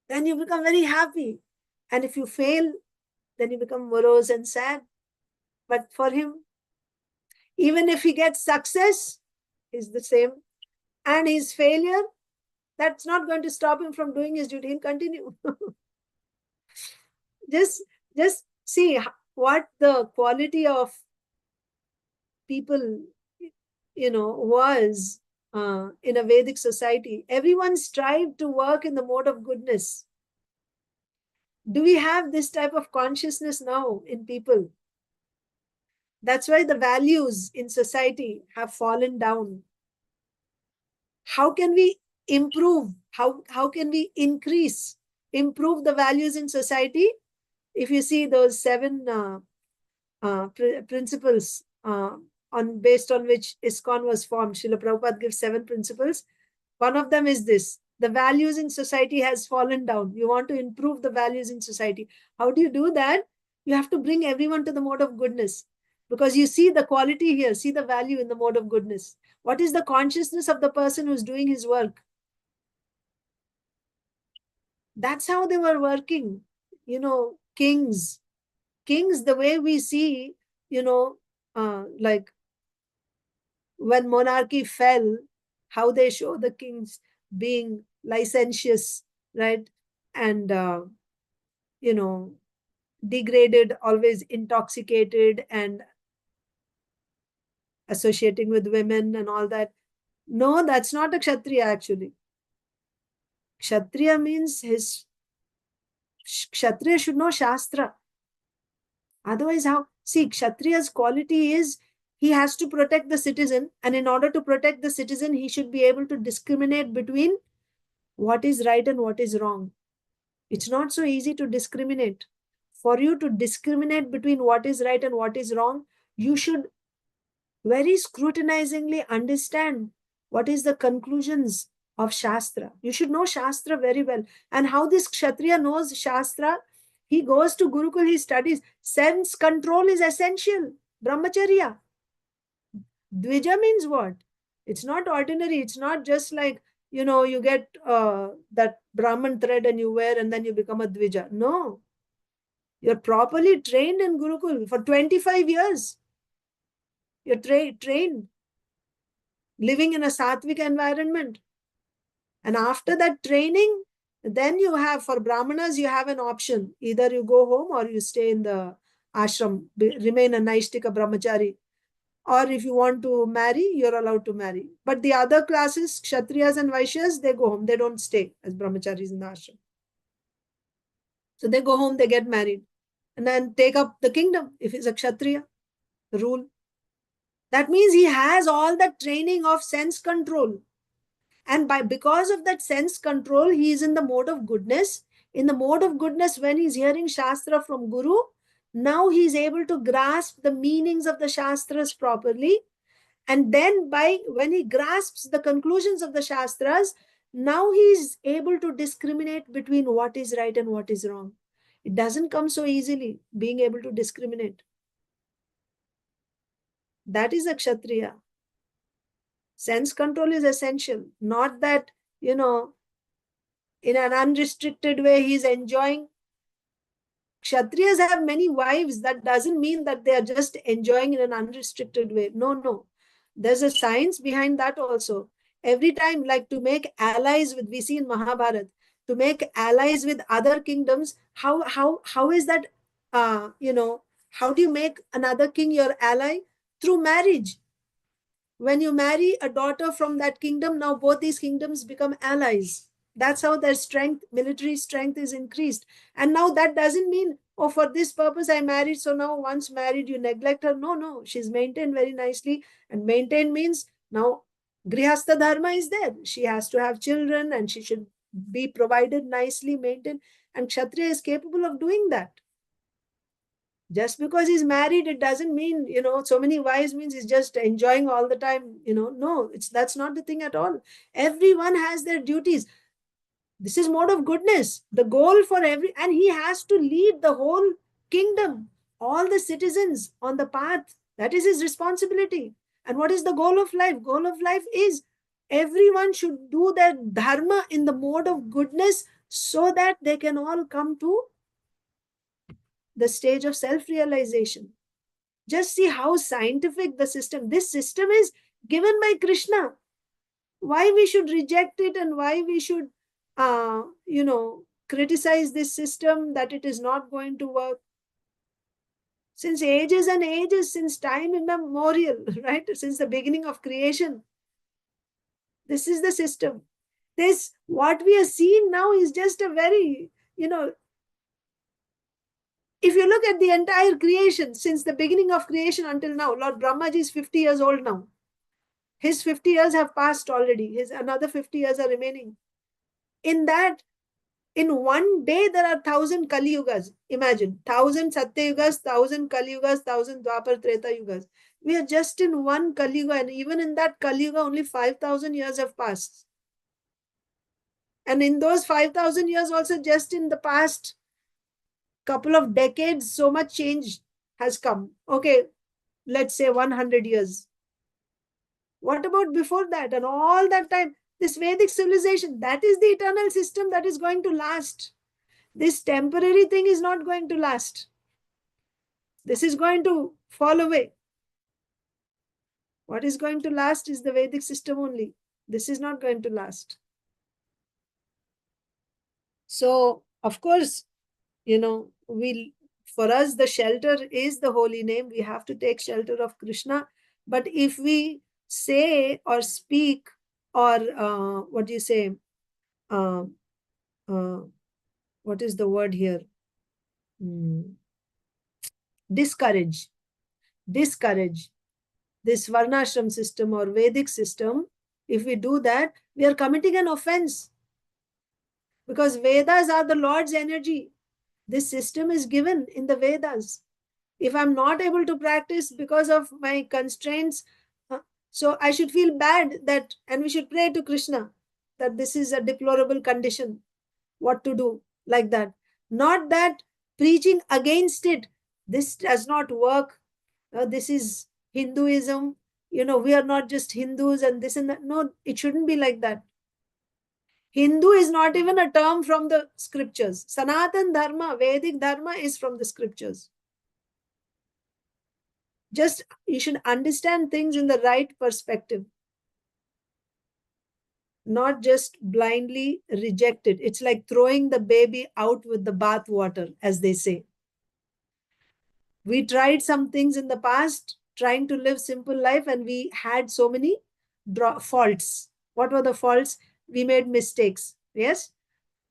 then you become very happy. And if you fail, then you become morose and sad. But for him, even if he gets success, he's the same. And his failure, that's not going to stop him from doing his duty. He'll continue. just see what the quality of people, was in a Vedic society. Everyone strived to work in the mode of goodness. Do we have this type of consciousness now in people? That's why the values in society have fallen down. How can we improve? How can we improve the values in society? If you see those 7 principles based on which ISKCON was formed, Srila Prabhupada gives 7 principles. One of them is this: the values in society has fallen down. You want to improve the values in society. How do you do that? You have to bring everyone to the mode of goodness, because you see the quality here, see the value in the mode of goodness. What is the consciousness of the person who's doing his work? That's how they were working. Kings, the way we see, like when monarchy fell, how they show the kings being licentious, right? And, degraded, always intoxicated and associating with women and all that. No, that's not a Kshatriya actually. Kshatriya means Kshatriya should know Shastra. Otherwise, how? See, Kshatriya's quality is he has to protect the citizen, and in order to protect the citizen, he should be able to discriminate between what is right and what is wrong. It's not so easy to discriminate. For you to discriminate between what is right and what is wrong, you should very scrutinizingly understand what is the conclusions of Shastra. You should know Shastra very well. And how this Kshatriya knows Shastra? He goes to Gurukul, he studies. Sense control is essential. Brahmacharya. Dvija means what? It's not ordinary. It's not just like, you get that Brahman thread and you wear and then you become a Dvija. No. You're properly trained in Gurukul for 25 years. You're trained, living in a sattvic environment. And after that training, then you have, for Brahmanas, you have an option. Either you go home or you stay in the ashram, remain a Naishtika Brahmachari. Or if you want to marry, you're allowed to marry. But the other classes, Kshatriyas and Vaishyas, they go home. They don't stay as Brahmacharis in the ashram. So they go home, they get married. And then take up the kingdom if he's a Kshatriya, rule. That means he has all that training of sense control. And because of that sense control, he is in the mode of goodness. In the mode of goodness, when he's hearing Shastra from Guru, Now he is able to grasp the meanings of the Shastras properly. And then when he grasps the conclusions of the Shastras, now he is able to discriminate between what is right and what is wrong. It doesn't come so easily, being able to discriminate. That is a Kshatriya. Sense control is essential. Not that, in an unrestricted way, he's enjoying. Kshatriyas have many wives. That doesn't mean that they are just enjoying in an unrestricted way. No, no. There's a science behind that also. Every time, like to make allies with, we see in Mahabharata, to make allies with other kingdoms, how is that, how do you make another king your ally? Through marriage. When you marry a daughter from that kingdom, now both these kingdoms become allies. That's how their strength, military strength, is increased. And now that doesn't mean, oh, for this purpose I married, so now once married you neglect her. No, no, she's maintained very nicely. And maintain means now grihastha dharma is there. She has to have children and she should be provided nicely, maintained. And Kshatriya is capable of doing that. Just because he's married, it doesn't mean, so many wives means he's just enjoying all the time. No, that's not the thing at all. Everyone has their duties. This is mode of goodness. The goal for and he has to lead the whole kingdom, all the citizens on the path. That is his responsibility. And what is the goal of life? Goal of life is everyone should do their dharma in the mode of goodness so that they can all come to the stage of self-realization. Just see how scientific this system is given by Krishna. Why we should reject it and why we should, criticize this system that it is not going to work. Since ages and ages, since time immemorial, right? Since the beginning of creation, this is the system. What we are seeing now is just a very, if you look at the entire creation, since the beginning of creation until now, Lord Brahmaji is 50 years old now. His 50 years have passed already. His another 50 years are remaining. In one day, there are 1,000 Kali Yugas. Imagine, 1,000 Satya Yugas, 1,000 Kali Yugas, 1,000 Dwapar Treta Yugas. We are just in one Kali Yuga, and even in that Kali Yuga, only 5,000 years have passed. And in those 5,000 years also, just in the past couple of decades, so much change has come. Okay, let's say 100 years. What about before that? And all that time, this Vedic civilization, that is the eternal system that is going to last. This temporary thing is not going to last. This is going to fall away. What is going to last is the Vedic system only. This is not going to last. So, of course, for us, the shelter is the holy name. We have to take shelter of Krishna. But if we say or speak or what do you say? What is the word here? Discourage this Varnashram system or Vedic system. If we do that, we are committing an offense. Because Vedas are the Lord's energy. This system is given in the Vedas. If I'm not able to practice because of my constraints, so I should feel bad and we should pray to Krishna that this is a deplorable condition. What to do like that? Not that preaching against it. This does not work. This is Hinduism. We are not just Hindus and this and that. No, it shouldn't be like that. Hindu is not even a term from the scriptures. Sanatan Dharma, Vedic Dharma is from the scriptures. Just you should understand things in the right perspective. Not just blindly reject it. It's like throwing the baby out with the bath water, as they say. We tried some things in the past, trying to live simple life, and we had so many faults. What were the faults? We made mistakes. Yes.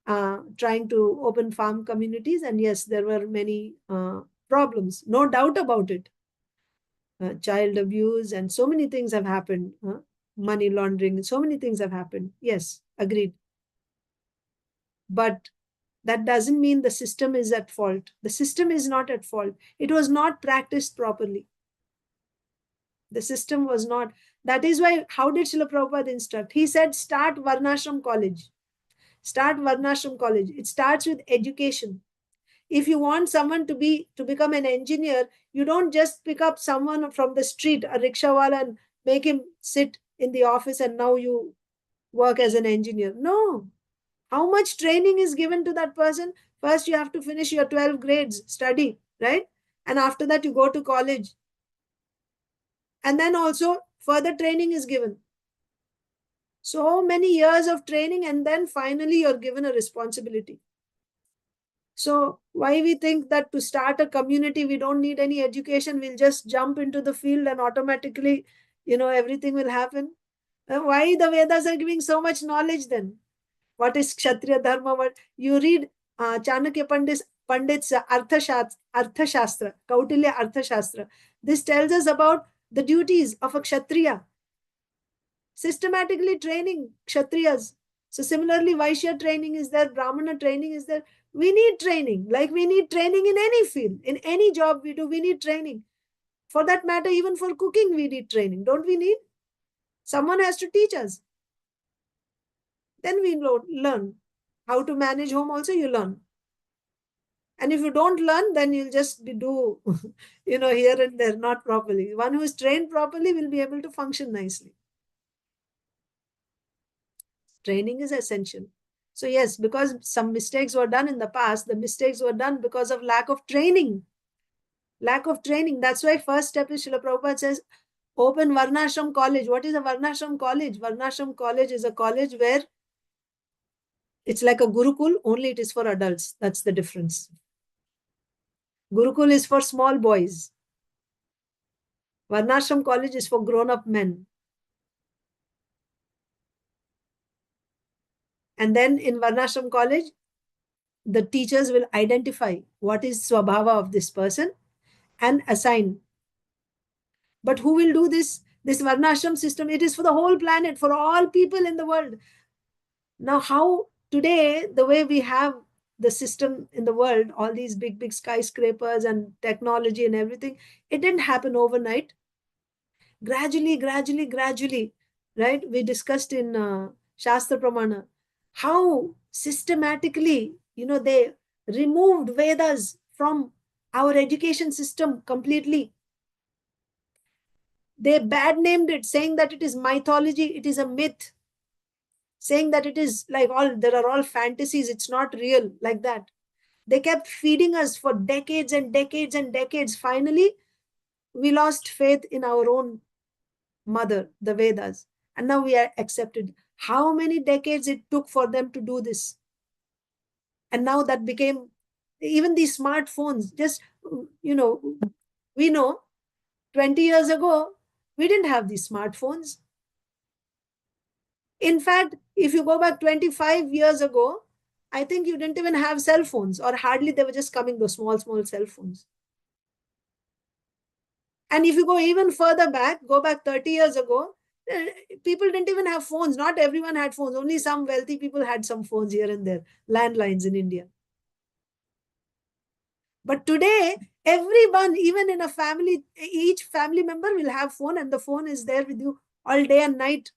Trying to open farm communities, and yes, there were many problems. No doubt about it. Child abuse and so many things have happened. Money laundering, so many things have happened. Yes, agreed. But That doesn't mean the system is at fault. The system is not at fault. It was not practiced properly. The system was not. That is why, how did Srila Prabhupada instruct? He said, start Varnashram college. Start Varnashram college. It starts with education. If you want someone to become an engineer, you don't just pick up someone from the street, a rickshawala, and make him sit in the office and now you work as an engineer. No. How much training is given to that person? First, you have to finish your 12 grades, study, right? And after that, you go to college. And then also, further training is given. So many years of training, and then finally, you're given a responsibility. So, why we think that to start a community, we don't need any education, we'll just jump into the field and automatically, everything will happen? Why the Vedas are giving so much knowledge then? What is Kshatriya Dharma? What you read Chanakya Pandit's Arthashastra, Kautilya Arthashastra. This tells us about the duties of a Kshatriya, systematically training Kshatriyas. So similarly, Vaishya training is there, Brahmana training is there. We need training, like we need training in any field, in any job we do, we need training. For that matter, even for cooking, we need training, don't we need? Someone has to teach us. Then we learn. How to manage home also, you learn. And if you don't learn, then you'll just do, here and there, not properly. One who is trained properly will be able to function nicely. Training is essential. So yes, because some mistakes were done in the past, the mistakes were done because of lack of training. Lack of training. That's why first step is Srila Prabhupada says, open Varnashram college. What is a Varnashram college? Varnashram college is a college where it's like a Gurukul, only it is for adults. That's the difference. Gurukul is for small boys. Varnashram college is for grown-up men. And then in Varnashram college, the teachers will identify what is Swabhava of this person and assign. But who will do this? This Varnashram system, it is for the whole planet, for all people in the world. Now, how today, the way we have the system in the world, all these big, big skyscrapers and technology and everything, it didn't happen overnight. Gradually, right? We discussed in Shastra Pramana how systematically, they removed Vedas from our education system completely. They bad named it, saying that it is mythology, it is a myth, saying that it is like there are all fantasies, it's not real, like that. They kept feeding us for decades and decades and decades. Finally, we lost faith in our own mother, the Vedas. And now we are accepted. How many decades it took for them to do this? And now that became, even these smartphones, just, we know 20 years ago, we didn't have these smartphones. In fact, if you go back 25 years ago, I think you didn't even have cell phones, or hardly, they were just coming, those small cell phones. And if you go even further back, go back 30 years ago, people didn't even have phones. Not everyone had phones. Only some wealthy people had some phones here and there, landlines in India. But today, everyone, even in a family, each family member will have phone, and the phone is there with you all day and night.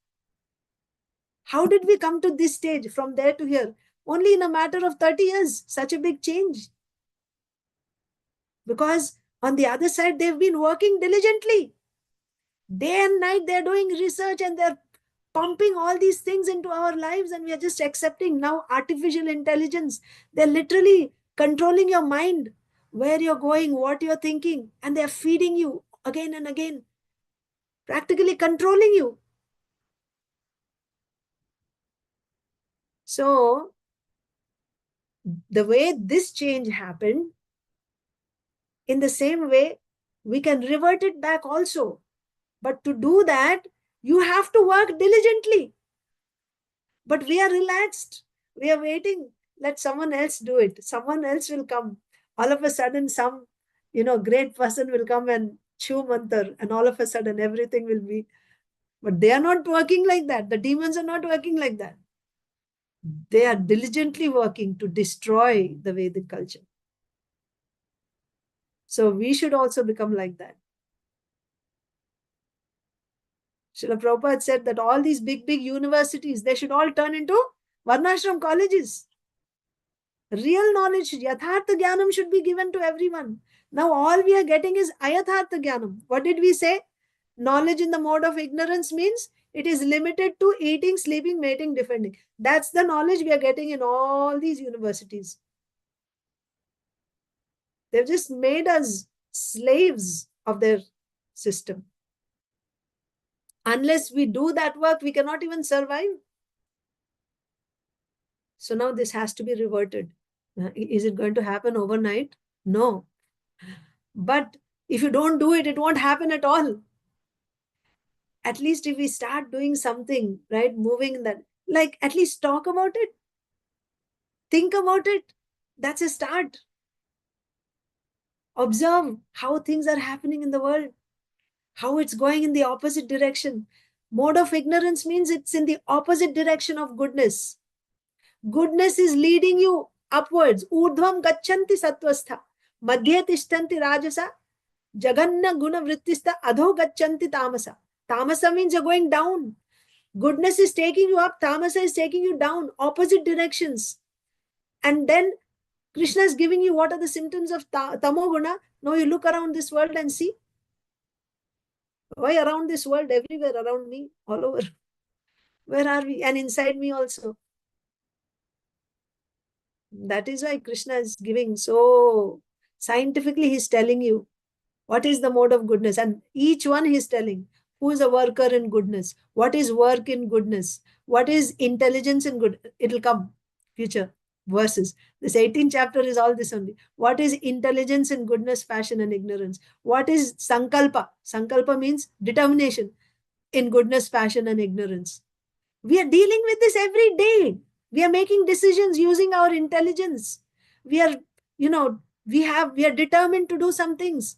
How did we come to this stage from there to here? Only in a matter of 30 years, such a big change. Because on the other side, they've been working diligently. Day and night, they're doing research and they're pumping all these things into our lives, and we are just accepting now artificial intelligence. They're literally controlling your mind, where you're going, what you're thinking, and they're feeding you again and again, practically controlling you. So, the way this change happened, in the same way, we can revert it back also. But to do that, you have to work diligently. But we are relaxed. We are waiting. Let someone else do it. Someone else will come. All of a sudden, some, great person will come and chew mantar, and all of a sudden everything will be. But they are not working like that. The demons are not working like that. They are diligently working to destroy the Vedic culture. So we should also become like that. Srila Prabhupada said that all these big, big universities, they should all turn into Varnashram colleges. Real knowledge, Yathartha Jnanam should be given to everyone. Now all we are getting is Ayathartha Jnanam. What did we say? Knowledge in the mode of ignorance means it is limited to eating, sleeping, mating, defending. That's the knowledge we are getting in all these universities. They've just made us slaves of their system. Unless we do that work, we cannot even survive. So now this has to be reverted. Is it going to happen overnight? No. But if you don't do it, it won't happen at all. At least if we start doing something, right, moving in that, like at least talk about it, think about it. That's a start. Observe how things are happening in the world, how it's going in the opposite direction. Mode of ignorance means it's in the opposite direction of goodness. Goodness is leading you upwards. Urdhvam gachanti sattvastha. Madhye tishtanti rajasa. Jaganna guna vrittistha adho gachanti tamasa. Tamasa means you're going down. Goodness is taking you up. Tamasa is taking you down. Opposite directions. And then Krishna is giving you what are the symptoms of tamoguna. Now you look around this world and see. Why around this world? Everywhere around me. All over. Where are we? And inside me also. That is why Krishna is giving so scientifically, he's telling you what is the mode of goodness. And each one he's telling who is a worker in goodness, what is work in goodness, what is intelligence in good. It'll come future verses. This 18th chapter is all this only. What is intelligence in goodness, passion, and ignorance? What is sankalpa? Sankalpa means determination in goodness, passion, and ignorance. We are dealing with this every day. We are making decisions using our intelligence. We are, we are determined to do some things.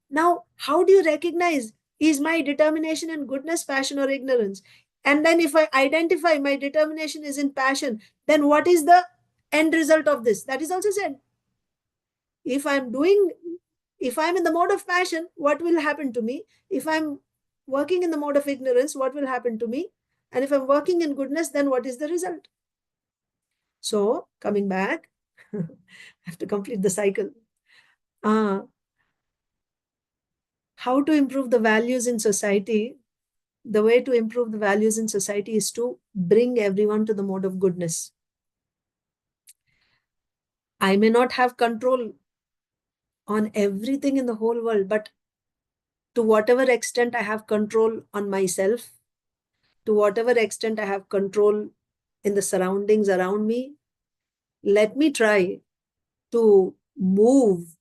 Now, how do you recognize, is my determination in goodness, passion, or ignorance? And then if I identify my determination is in passion, then what is the end result of this? That is also said. If I'm in the mode of passion, what will happen to me? If I'm working in the mode of ignorance, what will happen to me? And if I'm working in goodness, then what is the result? So, coming back, I have to complete the cycle. How to improve the values in society? The way to improve the values in society is to bring everyone to the mode of goodness. I may not have control on everything in the whole world, but to whatever extent I have control on myself, to whatever extent I have control in the surroundings around me, let me try to move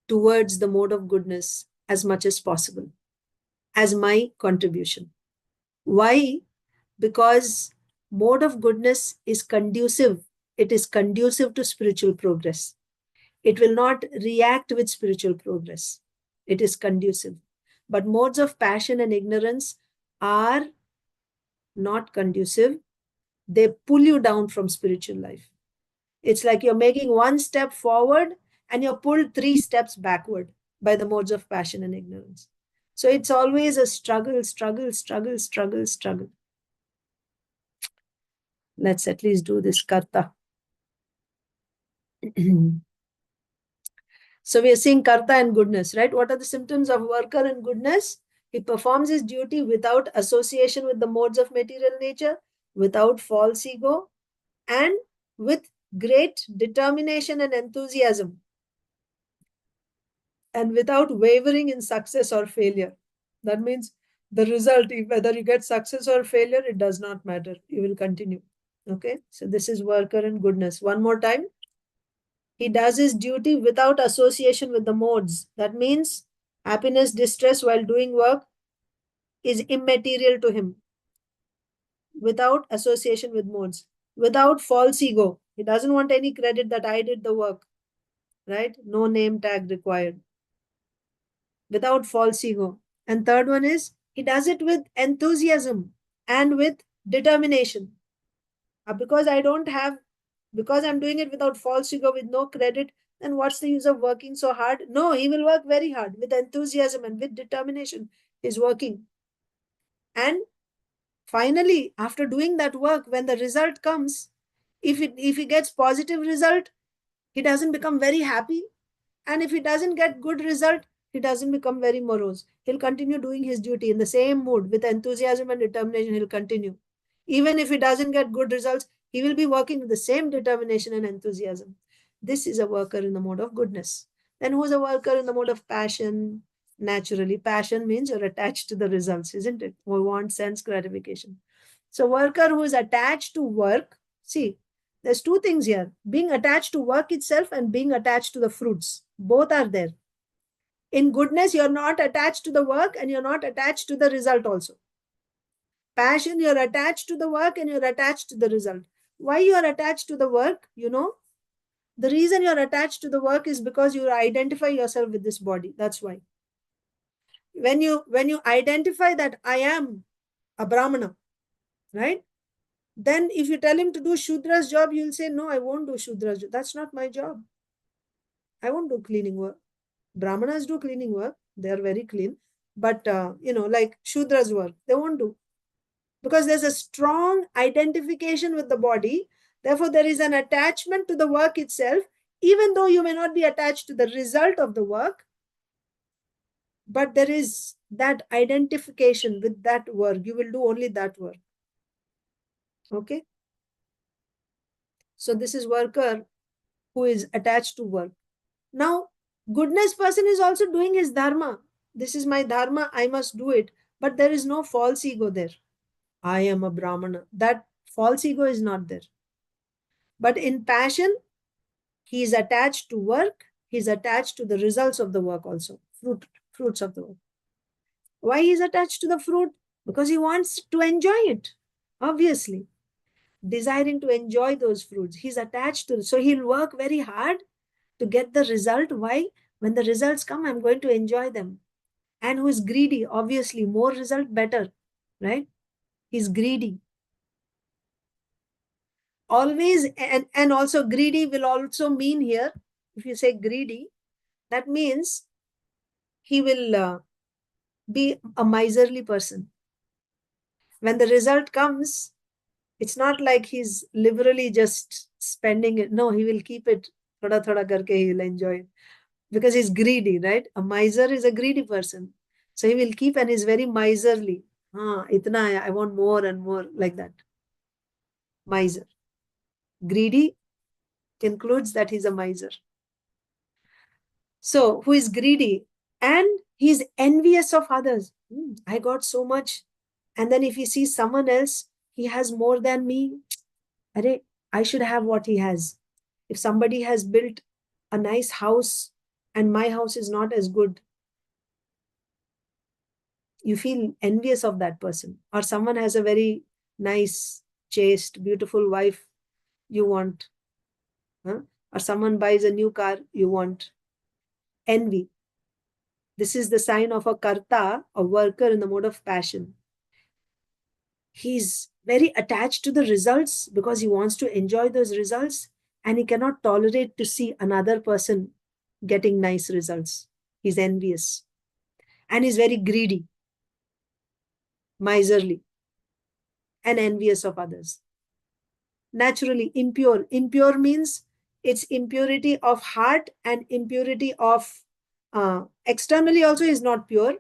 towards the mode of goodness as much as possible as my contribution. Why? Because mode of goodness is conducive. It is conducive to spiritual progress. It will not react with spiritual progress. It is conducive. But modes of passion and ignorance are not conducive. They pull you down from spiritual life. It's like you're making one step forward and you're pulled 3 steps backward by the modes of passion and ignorance. So it's always a struggle. Let's at least do this karta. So we are seeing karta and goodness, right? What are the symptoms of worker in goodness? He performs his duty without association with the modes of material nature, without false ego, and with great determination and enthusiasm, and without wavering in success or failure. That means the result, whether you get success or failure, it does not matter. You will continue. Okay, so this is worker in goodness. One more time. He does his duty without association with the modes. That means happiness, distress while doing work is immaterial to him. Without association with modes. Without false ego. He doesn't want any credit that I did the work. Right? No name tag required. Without false ego. And third one is he does it with enthusiasm and with determination. Because I don't have, because I'm doing it without false ego, with no credit, then what's the use of working so hard? No, he will work very hard with enthusiasm and with determination. He's working. And finally, after doing that work, when the result comes, if he gets positive result, he doesn't become very happy. And if he doesn't get good result, he doesn't become very morose. He'll continue doing his duty in the same mood with enthusiasm and determination. He'll continue. Even if he doesn't get good results, he will be working with the same determination and enthusiasm. This is a worker in the mode of goodness. Then who's a worker in the mode of passion? Naturally, passion means you're attached to the results, isn't it? We want sense gratification. So worker who is attached to work, see, there's two things here: being attached to work itself and being attached to the fruits. Both are there. In goodness, you're not attached to the work and you're not attached to the result also. Passion, you're attached to the work and you're attached to the result. Why you're attached to the work? The reason you're attached to the work is because you identify yourself with this body. That's why. When you identify that I am a Brahmana, right? Then if you tell him to do Shudra's job, you'll say, no, I won't do Shudra's job. That's not my job. I won't do cleaning work. Brahmanas do cleaning work. They are very clean. But, like Shudra's work, they won't do. Because there's a strong identification with the body. Therefore, there is an attachment to the work itself, even though you may not be attached to the result of the work. But there is that identification with that work. You will do only that work. Okay? So this is worker who is attached to work. Now, goodness person is also doing his dharma. This is my dharma, I must do it. But there is no false ego there. I am a Brahmana. That false ego is not there. But in passion, he is attached to work. He is attached to the results of the work also. Fruits of the work. Why he is attached to the fruit? Because he wants to enjoy it. Obviously. Desiring to enjoy those fruits. He's attached to it. So he'll work very hard to get the result. Why? When the results come, I'm going to enjoy them. And who is greedy? Obviously, more result, better. Right? He's greedy. Always, and also greedy will also mean here, if you say greedy, that means he will be a miserly person. When the result comes, it's not like he's liberally just spending it. No, he will keep it. Thoda thoda karke he will enjoy it. Because he's greedy, right? A miser is a greedy person. So he will keep and is very miserly. Itna I want more and more, like that. Miser. Greedy concludes that he's a miser. So, who is greedy and he's envious of others. I got so much. And then if he sees someone else, he has more than me. I should have what he has. If somebody has built a nice house and my house is not as good, you feel envious of that person. Or someone has a very nice, chaste, beautiful wife, you want. Or someone buys a new car, you want. Envy. This is the sign of a karta, a worker in the mode of passion. He's very attached to the results because he wants to enjoy those results, and he cannot tolerate to see another person getting nice results. He's envious. And he's very greedy, miserly, and envious of others. Naturally, impure. Impure means it's impurity of heart and impurity of externally also is not pure.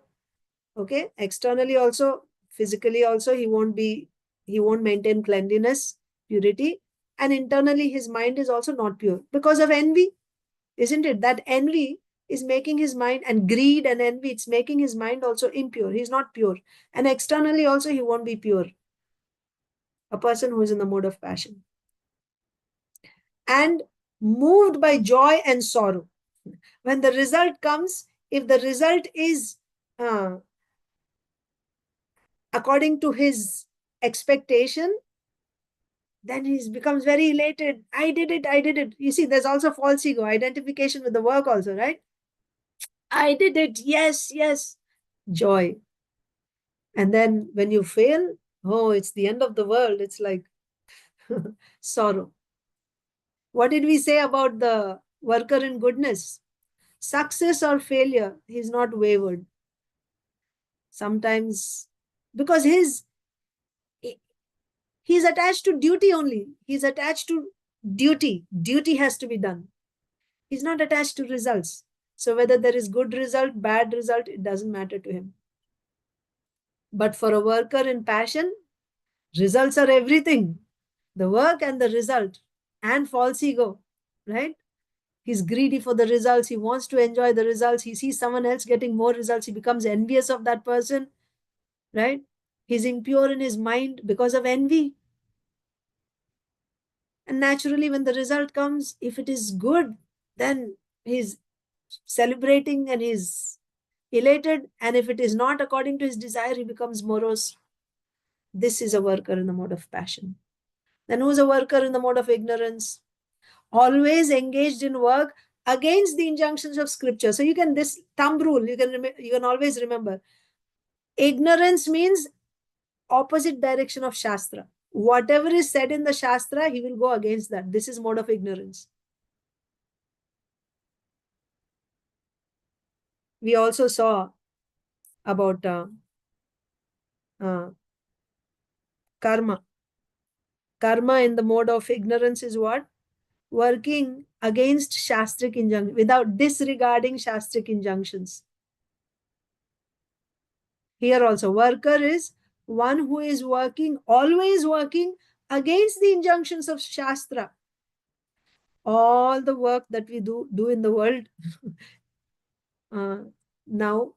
Okay, externally also, physically also, he won't maintain cleanliness, purity, and internally his mind is also not pure because of envy, isn't it? That envy is making his mind, and greed and envy, it's making his mind also impure. He's not pure. And externally also he won't be pure. A person who is in the mode of passion. And moved by joy and sorrow. When the result comes, if the result is according to his expectation, then he becomes very elated. I did it, I did it. You see, there's also false ego, identification with the work also, right? I did it, yes, yes. Joy. And then when you fail, oh, it's the end of the world. It's like, Sorrow. What did we say about the worker in goodness? Success or failure, he's not wavered. Sometimes, because he's attached to duty only. He's attached to duty. Duty has to be done. He's not attached to results. So whether there is good result, bad result, it doesn't matter to him. But for a worker in passion, results are everything. The work and the result and false ego, right? He's greedy for the results. He wants to enjoy the results. He sees someone else getting more results. He becomes envious of that person, right? He's impure in his mind because of envy. And naturally, when the result comes, if it is good, then he's celebrating and he's elated. And if it is not according to his desire, he becomes morose. This is a worker in the mode of passion. Then who's a worker in the mode of ignorance? Always engaged in work against the injunctions of scripture. So you can, this thumb rule, you can always remember. Ignorance means opposite direction of Shastra. Whatever is said in the Shastra, he will go against that. This is mode of ignorance. We also saw about uh, karma. Karma in the mode of ignorance is what? Working against Shastric injunctions, without disregarding Shastric injunctions. Here also, worker is one who is working, always working against the injunctions of Shastra. All the work that we do in the world now,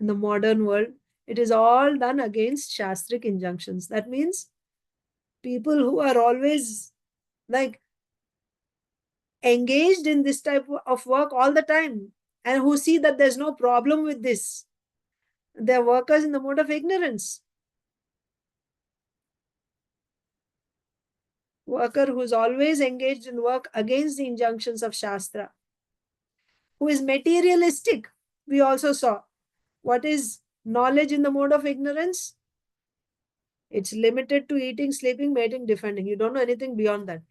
in the modern world, it is all done against Shastric injunctions. That means people who are always like engaged in this type of work all the time and who see that there's no problem with this, they're workers in the mode of ignorance. Worker who's always engaged in work against the injunctions of Shastra, who is materialistic. We also saw what is knowledge in the mode of ignorance. It's limited to eating, sleeping, mating, defending. You don't know anything beyond that.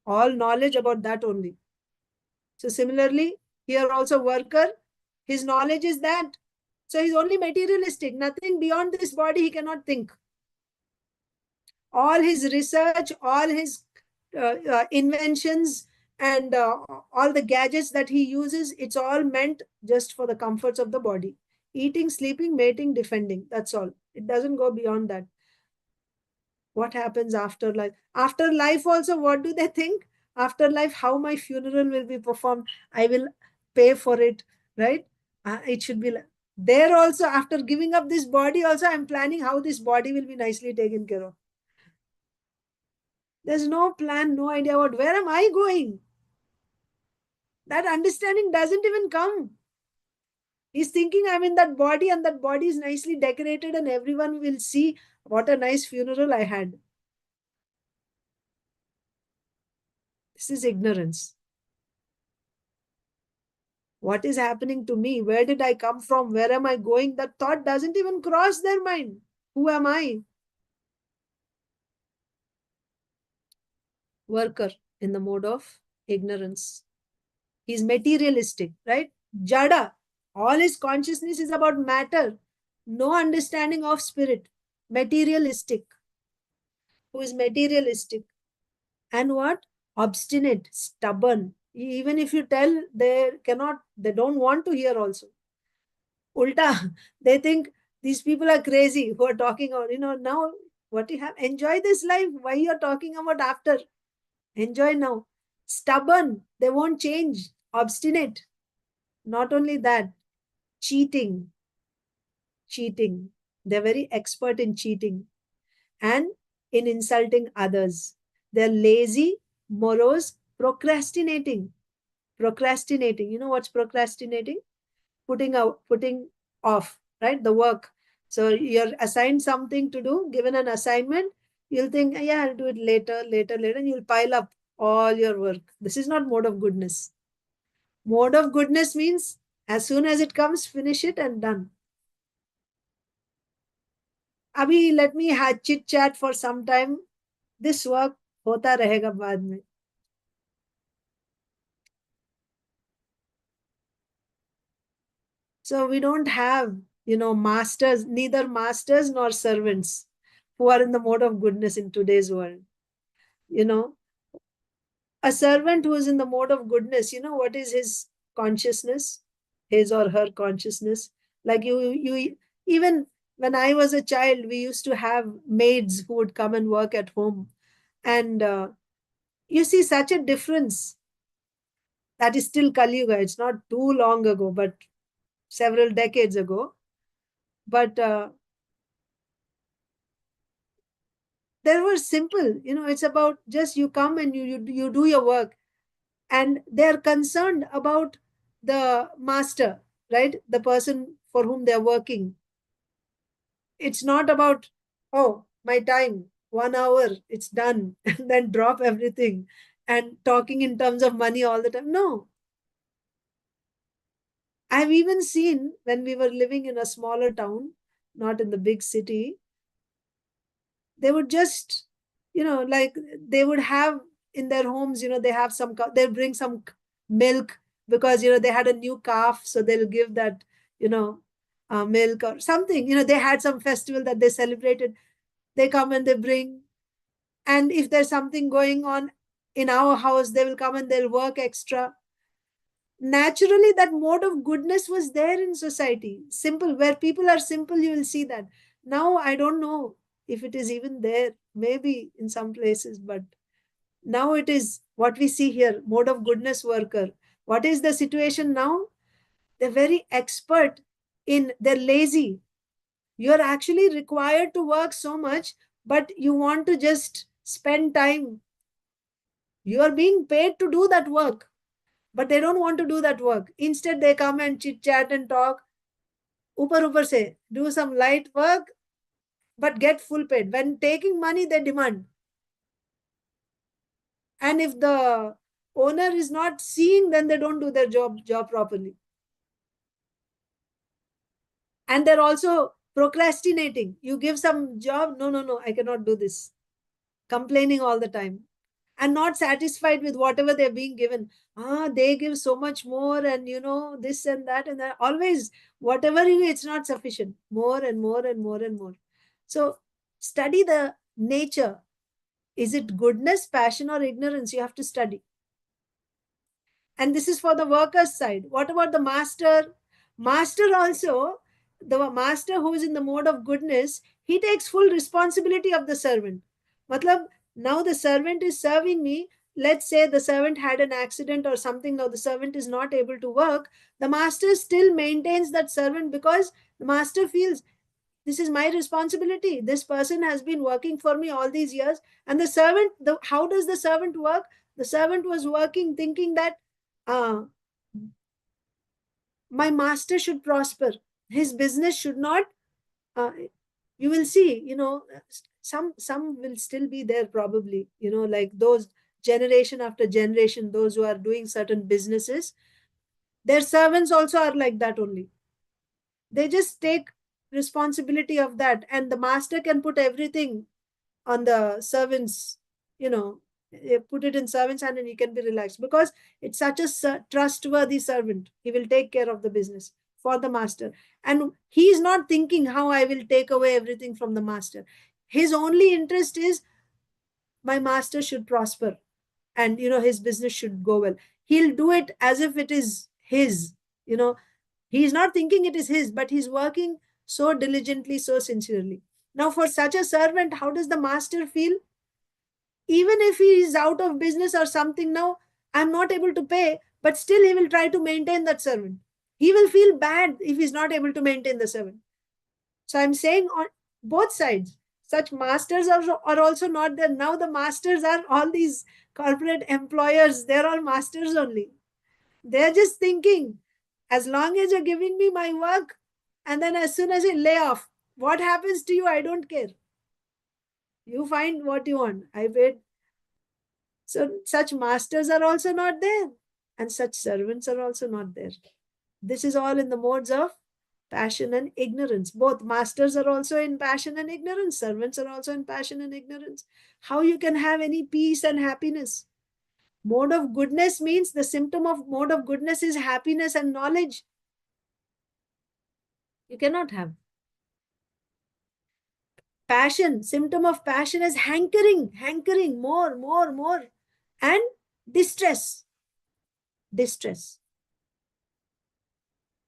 All knowledge about that only. So similarly, here also worker, his knowledge is that. So he's only materialistic. Nothing beyond this body he cannot think. All his research, all his inventions, and all the gadgets that he uses, it's all meant just for the comforts of the body. Eating, sleeping, mating, defending. That's all. It doesn't go beyond that. What happens after life? After life also, what do they think? After life, how my funeral will be performed? I will pay for it, right? It should be like there also. After giving up this body also, I'm planning how this body will be nicely taken care of. There's no plan, no idea about where am I going. That understanding doesn't even come. He's thinking I'm in that body and that body is nicely decorated and everyone will see what a nice funeral I had. This is ignorance. What is happening to me? Where did I come from? Where am I going? That thought doesn't even cross their mind. Who am I? Worker in the mode of ignorance. He's materialistic, right? Jada. All his consciousness is about matter. No understanding of spirit. Materialistic. Who is materialistic? And what? Obstinate, stubborn. Even if you tell, they cannot, they don't want to hear also. Ulta, they think these people are crazy who are talking about, now what you have, enjoy this life. Why you're talking about after? Enjoy now. Stubborn, they won't change. Obstinate. Not only that, cheating. Cheating. They're very expert in cheating and in insulting others. They're lazy, morose, procrastinating. Procrastinating. You know what's procrastinating? Putting off, right? The work. So you're assigned something to do, given an assignment, you'll think, yeah, I'll do it later, later, later, and you'll pile up all your work. This is not mode of goodness. Mode of goodness means as soon as it comes, finish it and done. Abhi, let me chit chat for some time. This work होता रहेगा बाद में. So we don't have, masters, neither masters nor servants who are in the mode of goodness in today's world. You know, a servant who is in the mode of goodness, what is his consciousness, his or her consciousness? Like even when I was a child, we used to have maids who would come and work at home. And you see such a difference. That is still Kali Yuga. It's not too long ago, but several decades ago. But they were simple. It's about just you come and you do your work, and they're concerned about the master, right? The person for whom they're working. It's not about, oh, my time, 1 hour, it's done, and then drop everything and talking in terms of money all the time. No. I've even seen when we were living in a smaller town, not in the big city, they would just, like they would have in their homes, they have some, they'll bring some milk because, they had a new calf. So they'll give that, milk or something. They had some festival that they celebrated. They come and they bring. And if there's something going on in our house, they will come and they'll work extra. Naturally, that mode of goodness was there in society. Simple, where people are simple, you will see that. Now, I don't know if it is even there, maybe in some places, but now it is what we see here, mode of goodness worker. What is the situation now? They're very expert they're lazy. You're actually required to work so much, but you want to just spend time. You are being paid to do that work, but they don't want to do that work. Instead, they come and chit chat and talk. Upar se, do some light work, but get full paid. When taking money, they demand. And if the owner is not seeing, then they don't do their job properly. And they're also procrastinating. You give some job, no, I cannot do this. Complaining all the time. And not satisfied with whatever they're being given. They give so much more, and this and that and that. Always, whatever it's not sufficient. More and more and more and more. So study the nature. Is it goodness, passion, or ignorance? You have to study. And this is for the workers side. What about the master? Master also, the master who is in the mode of goodness, he takes full responsibility of the servant. Matlab, now the servant is serving me. Let's say the servant had an accident or something. Now the servant is not able to work. The master still maintains that servant because the master feels this is my responsibility. This person has been working for me all these years. And the servant, how does the servant work? The servant was working thinking that uh, my master should prosper. His business should not. Uh, you will see, some will still be there probably, like those generation after generation, those who are doing certain businesses, their servants also are like that only. They just take responsibility of that, and the master can put everything on the servants, put it in servants hand and he can be relaxed because it's such a trustworthy servant. He will take care of the business for the master, and he is not thinking how I will take away everything from the master. His only interest is my master should prosper, and his business should go well. He'll do it as if it is his. He's not thinking it is his, but he's working so diligently, so sincerely. Now for such a servant, how does the master feel? Even if he is out of business or something, now I'm not able to pay, but still he will try to maintain that servant. He will feel bad if he's not able to maintain the servant. So I'm saying on both sides, such masters are also not there. Now the masters are all these corporate employers. They're all masters only. They're just thinking, as long as you're giving me my work, and then as soon as I lay off, what happens to you? I don't care. You find what you want. I paid. So such masters are also not there, and such servants are also not there. This is all in the modes of Passion and ignorance. Both masters are also in passion and ignorance. Servants are also in passion and ignorance. How you can have any peace and happiness? Mode of goodness means the symptom of mode of goodness is happiness and knowledge. You cannot have. Passion, symptom of passion is hankering, more. And distress.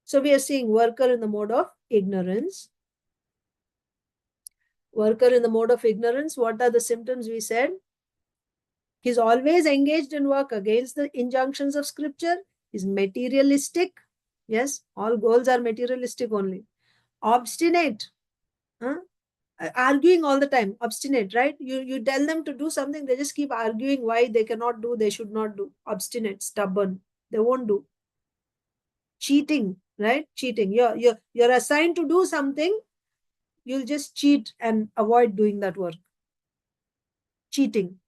So we are seeing worker in the mode of ignorance. Worker in the mode of ignorance, what are the symptoms we said? He's always engaged in work against the injunctions of scripture. He's materialistic. Yes, all goals are materialistic only. Obstinate. Huh? Arguing all the time. Obstinate, right? You tell them to do something, they just keep arguing why they cannot do, they should not do. Obstinate, stubborn. They won't do. Cheating, right? Cheating. You're assigned to do something, you'll just cheat and avoid doing that work. Cheating.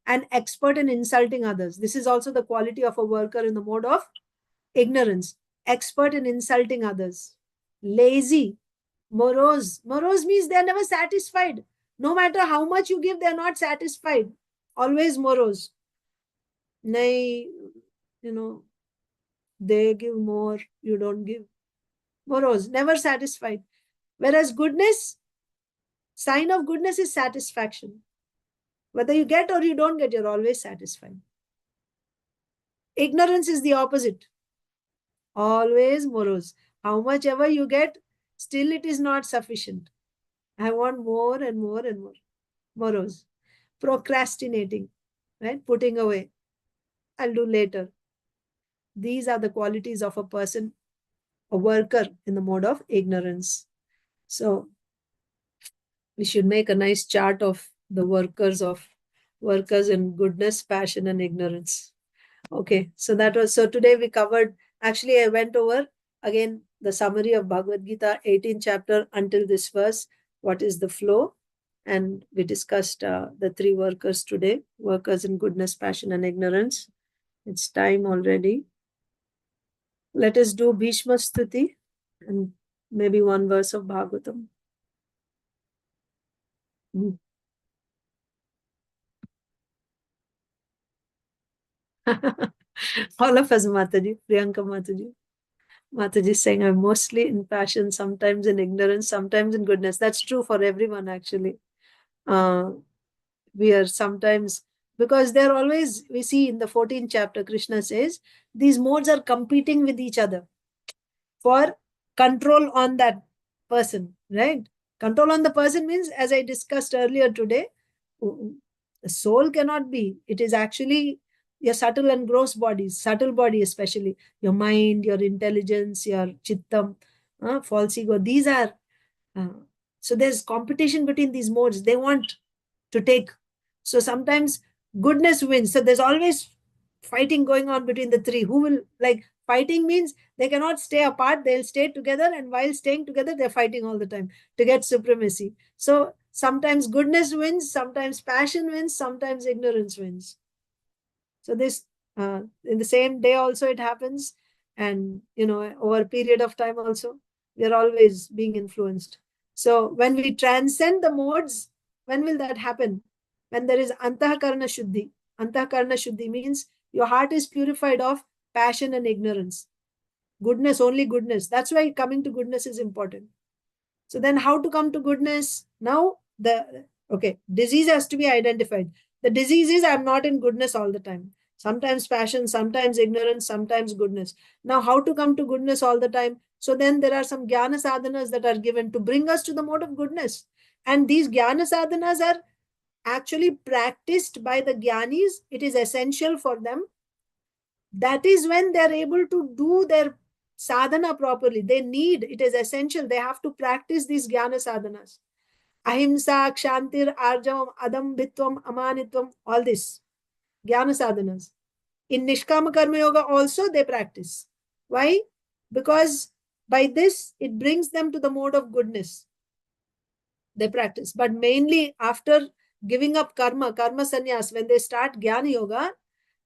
And expert in insulting others. This is also the quality of a worker in the mode of ignorance. Expert in insulting others. Lazy. Morose. Morose means they're never satisfied. No matter how much you give, they're not satisfied. Always morose. Nay, they give more, you don't give. Morose, never satisfied. Whereas goodness, sign of goodness is satisfaction. Whether you get or you don't get, you're always satisfied. Ignorance is the opposite. Always morose. How much ever you get, still it is not sufficient. I want more and more and more. Morose. Procrastinating, right? Putting away. I'll do later. These are the qualities of a person, a worker in the mode of ignorance. So we should make a nice chart of the workers in goodness, passion, and ignorance. Okay, so today we covered, actually I went over again the summary of Bhagavad Gita, 18th chapter until this verse, what is the flow, and we discussed the three workers today, workers in goodness, passion, and ignorance. It's time already. Let us do Bhisma Stuti and maybe one verse of Bhagavatam. All of us, Mataji, Priyanka Mataji. Mataji is saying, I'm mostly in passion, sometimes in ignorance, sometimes in goodness. That's true for everyone, actually. We are sometimes, because they're always, we see in the 14th chapter, Krishna says, these modes are competing with each other for control on that person, right? Control on the person means, as I discussed earlier today, the soul cannot be. It is actually your subtle and gross bodies, subtle body especially, your mind, your intelligence, your chittam, false ego. These are, so there's competition between these modes. They want to take. So sometimes goodness wins. So there's always fighting going on between the three. Who will, like, fighting means they cannot stay apart. They'll stay together, and while staying together, they're fighting all the time to get supremacy. So sometimes goodness wins, sometimes passion wins, sometimes ignorance wins. So this, in the same day also it happens, and over a period of time also, we are always being influenced. So when we transcend the modes, when will that happen? When there is Antahakarana Shuddhi. Antahakarana Shuddhi means your heart is purified of passion and ignorance. Goodness, only goodness. That's why coming to goodness is important. So then how to come to goodness? Now, disease has to be identified. The disease is I'm not in goodness all the time. Sometimes passion, sometimes ignorance, sometimes goodness. Now, how to come to goodness all the time? So then there are some jnana sadhanas that are given to bring us to the mode of goodness. And these jnana sadhanas are actually practiced by the jnanis. It is essential for them. That is when they're able to do their sadhana properly. It is essential. They have to practice these jnana sadhanas. Ahimsa, Kshantir, Arjavam, Adambhitvam, Amanitvam, all this. Jnana sadhanas. In Nishkama Karma Yoga also they practice. Why? Because by this, it brings them to the mode of goodness. They practice. But mainly after giving up karma sannyas, when they start Jnana Yoga,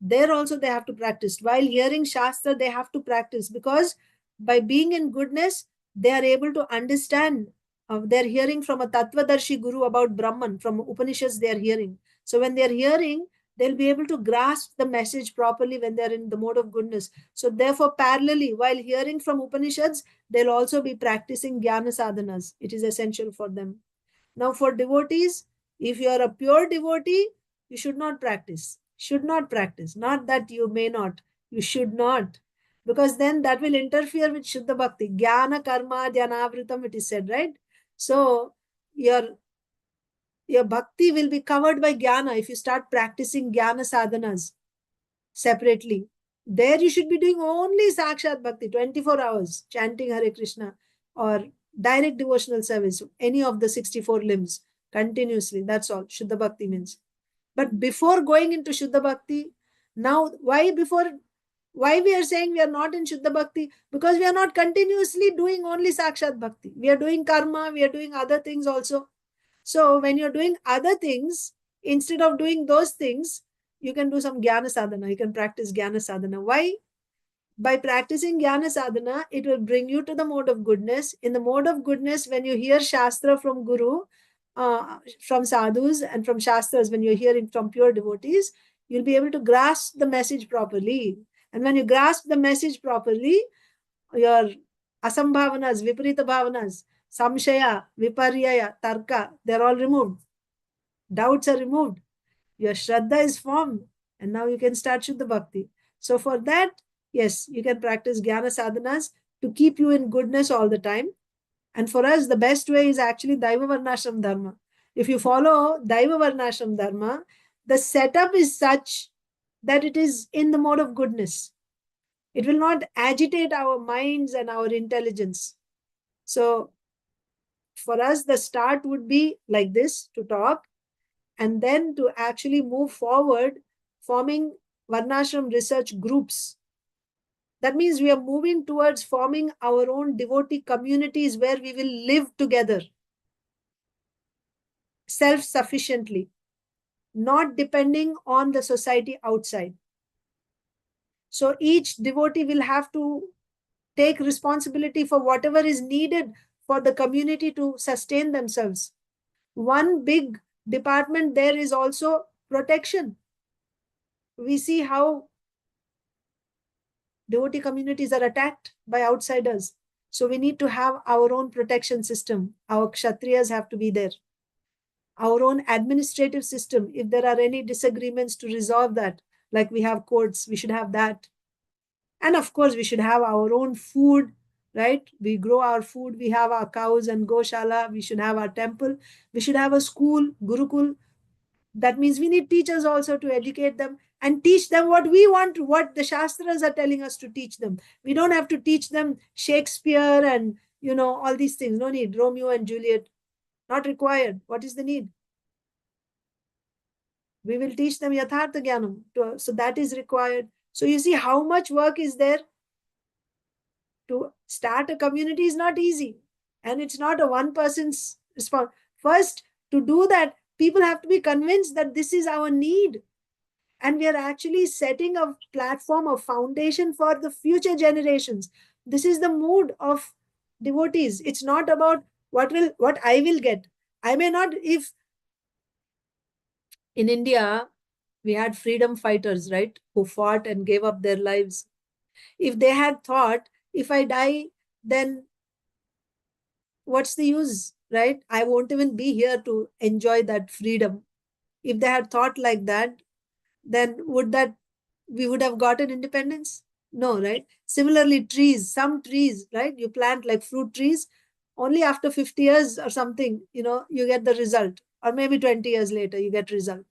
there also they have to practice. While hearing Shastra, they have to practice, because by being in goodness, they are able to understand. They're hearing from a Tattvadarshi Guru about Brahman. From Upanishads, they are hearing. So when they're hearing, they'll be able to grasp the message properly when they're in the mode of goodness. So therefore, parallelly, while hearing from Upanishads, they'll also be practicing Jnana sadhanas. It is essential for them. Now, for devotees, if you are a pure devotee, you should not practice. Should not practice. Not that you may not. You should not. Because then that will interfere with Shuddha Bhakti. Jnana, karma, dhyanavritam, it is said, right? So, your, your bhakti will be covered by jnana if you start practicing jnana sadhanas separately. There you should be doing only Sakshat Bhakti, 24 hours, chanting Hare Krishna or direct devotional service, any of the 64 limbs continuously. That's all Shuddha Bhakti means. But before going into Shuddha Bhakti, now why we are saying we are not in Shuddha Bhakti? Because we are not continuously doing only Sakshat Bhakti. We are doing karma, we are doing other things also. So when you're doing other things, instead of doing those things, you can do some jnana sadhana. You can practice jnana sadhana. Why? By practicing jnana sadhana, it will bring you to the mode of goodness. In the mode of goodness, when you hear shastra from guru, from sadhus and from shastras, when you're hearing from pure devotees, you'll be able to grasp the message properly. And when you grasp the message properly, your asambhavanas, viparita bhavanas, samshaya, viparyaya, tarka, they're all removed. Doubts are removed. Your shraddha is formed. And now you can start Shuddha Bhakti. So for that, yes, you can practice Jnana sadhanas to keep you in goodness all the time. And for us, the best way is actually Daiva Varnashram Dharma. If you follow Daiva Varnashram Dharma, the setup is such that it is in the mode of goodness. It will not agitate our minds and our intelligence. So for us, the start would be like this, to talk, and then to actually move forward, forming Varnashram research groups. That means we are moving towards forming our own devotee communities where we will live together self-sufficiently, not depending on the society outside. So each devotee will have to take responsibility for whatever is needed for the community to sustain themselves. One big department there is also protection. We see how devotee communities are attacked by outsiders. So we need to have our own protection system. Our kshatriyas have to be there. Our own administrative system, if there are any disagreements, to resolve that, like we have courts, we should have that. And of course, we should have our own food, right? We grow our food, we have our cows and goshala, we should have our temple, we should have a school, Gurukul. That means we need teachers also to educate them and teach them what we want, what the Shastras are telling us to teach them. We don't have to teach them Shakespeare and, all these things. No need. Romeo and Juliet, not required. What is the need? We will teach them Yathartha Jnanam. So that is required. So you see how much work is there. To start a community is not easy. And it's not a one person's response. First, to do that, people have to be convinced that this is our need. And we are actually setting a platform, a foundation for the future generations. This is the mood of devotees. It's not about what I will get. I may not, if in India, we had freedom fighters, right, who fought and gave up their lives. If they had thought, if I die, then what's the use, right? I won't even be here to enjoy that freedom. If they had thought like that, then we would have gotten independence? No, right? Similarly, trees, some trees, right? You plant like fruit trees, only after 50 years or something, you get the result. Or maybe 20 years later, you get result.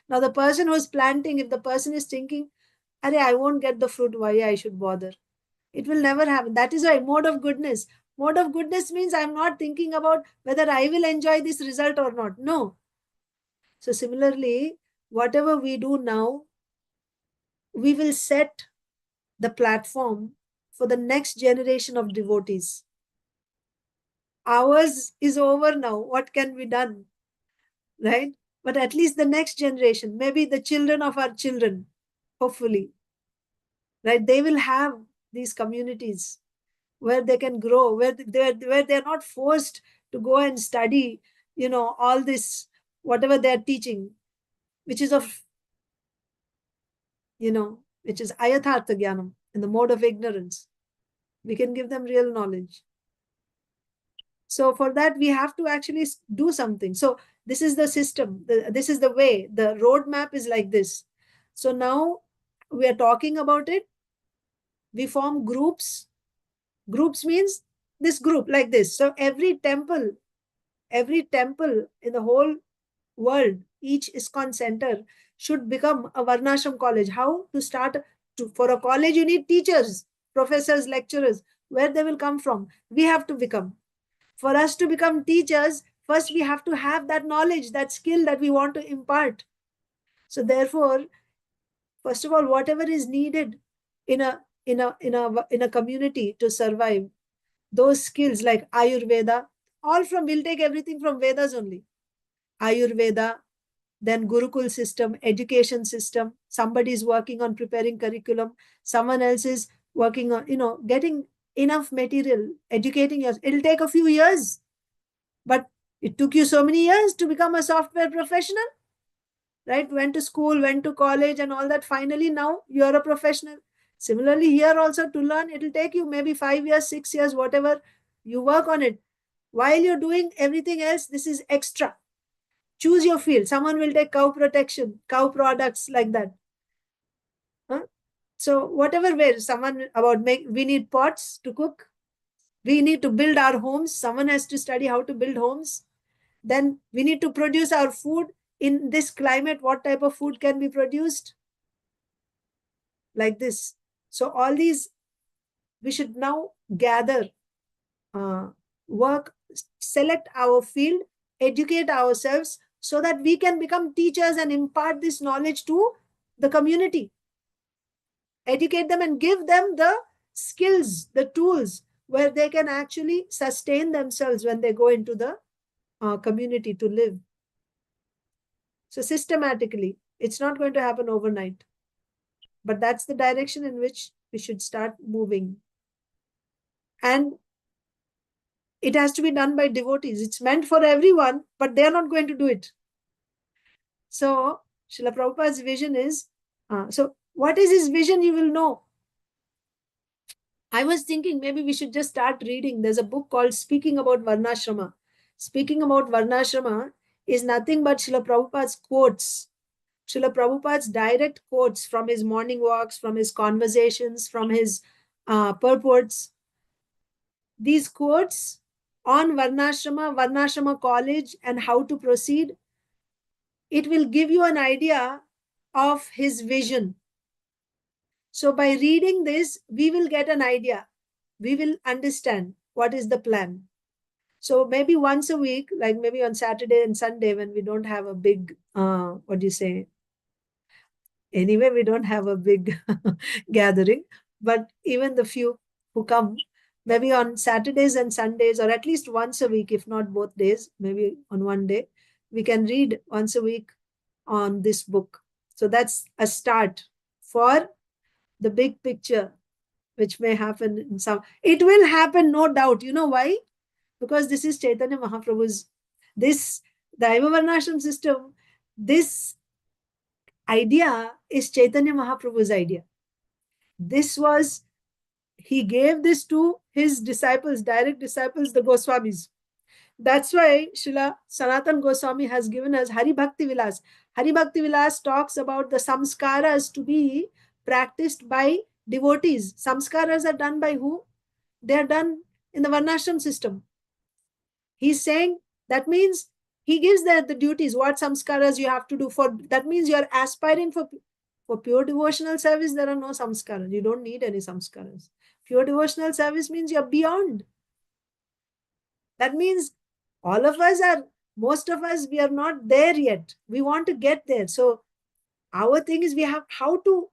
Now, the person who's planting, if the person is thinking, Arey, I won't get the fruit, why I should bother? It will never happen. That is why mode of goodness. Mode of goodness means I'm not thinking about whether I will enjoy this result or not. No. So similarly, whatever we do now, we will set the platform for the next generation of devotees. Ours is over now. What can be done? Right? But at least the next generation, maybe the children of our children, hopefully, right? They will have these communities. where they can grow, where they're not forced to go and study, all this, whatever they're teaching, which is of, which is ayathartha jnanam, in the mode of ignorance. We can give them real knowledge. So for that, we have to actually do something. So this is the system. This is the way. The roadmap is like this. So now we are talking about it. We form groups. Groups means this group like this. So every temple in the whole world, each ISKCON center should become a Varnashram college. How to start? For a college, you need teachers, professors, lecturers. Where they will come from? We have to become. For us to become teachers, first we have to have that knowledge, that skill that we want to impart. So therefore, first of all, whatever is needed in a community to survive, those skills like Ayurveda, we'll take everything from Vedas only. Ayurveda, then Gurukul system, education system. Somebody is working on preparing curriculum. Someone else is working on, getting enough material, educating us. It'll take a few years, but it took you so many years to become a software professional, right? Went to school, went to college and all that. Finally, now you're a professional. Similarly, here also to learn, it'll take you maybe 5 years, 6 years, whatever. You work on it. While you're doing everything else, this is extra. Choose your field. Someone will take cow protection, cow products, like that. Huh? So whatever way, someone we need pots to cook. We need to build our homes. Someone has to study how to build homes. Then we need to produce our food. In this climate, what type of food can be produced? Like this. So all these, we should now gather, work, select our field, educate ourselves so that we can become teachers and impart this knowledge to the community. Educate them and give them the skills, the tools, where they can actually sustain themselves when they go into the community to live. So systematically, it's not going to happen overnight. But that's the direction in which we should start moving. And it has to be done by devotees. It's meant for everyone, but they're not going to do it. So Srila Prabhupada's vision is, so what is his vision? You will know. I was thinking maybe we should just start reading. There's a book called Speaking About Varnashrama. Speaking About Varnashrama is nothing but Srila Prabhupada's quotes. Srila Prabhupada's direct quotes from his morning walks, from his conversations, from his purports. These quotes on Varnashrama college and how to proceed, it will give you an idea of his vision. So by reading this, we will get an idea. We will understand what is the plan. So maybe once a week, like maybe on Saturday and Sunday, when we don't have a big, anyway, we don't have a big gathering, but even the few who come, maybe on Saturdays and Sundays, or at least once a week, if not both days, maybe on one day, we can read once a week on this book. So that's a start for the big picture, which may happen in some. It will happen, no doubt. You know why? Because this is Chaitanya Mahaprabhu's, the Daiva Varnashram system, this idea is Chaitanya Mahaprabhu's idea. He gave this to his disciples, direct disciples, the Goswamis. That's why Srila Sanatan Goswami has given us Hari Bhakti Vilas. Hari Bhakti Vilas talks about the samskaras to be practiced by devotees. Samskaras are done by who? They are done in the Varnashram system. He's saying that means he gives the duties, what samskaras you have to do for. That means you are aspiring for pure devotional service. There are no samskaras. You don't need any samskaras. Pure devotional service means you're beyond. That means most of us, we are not there yet. We want to get there. So our thing is we have how to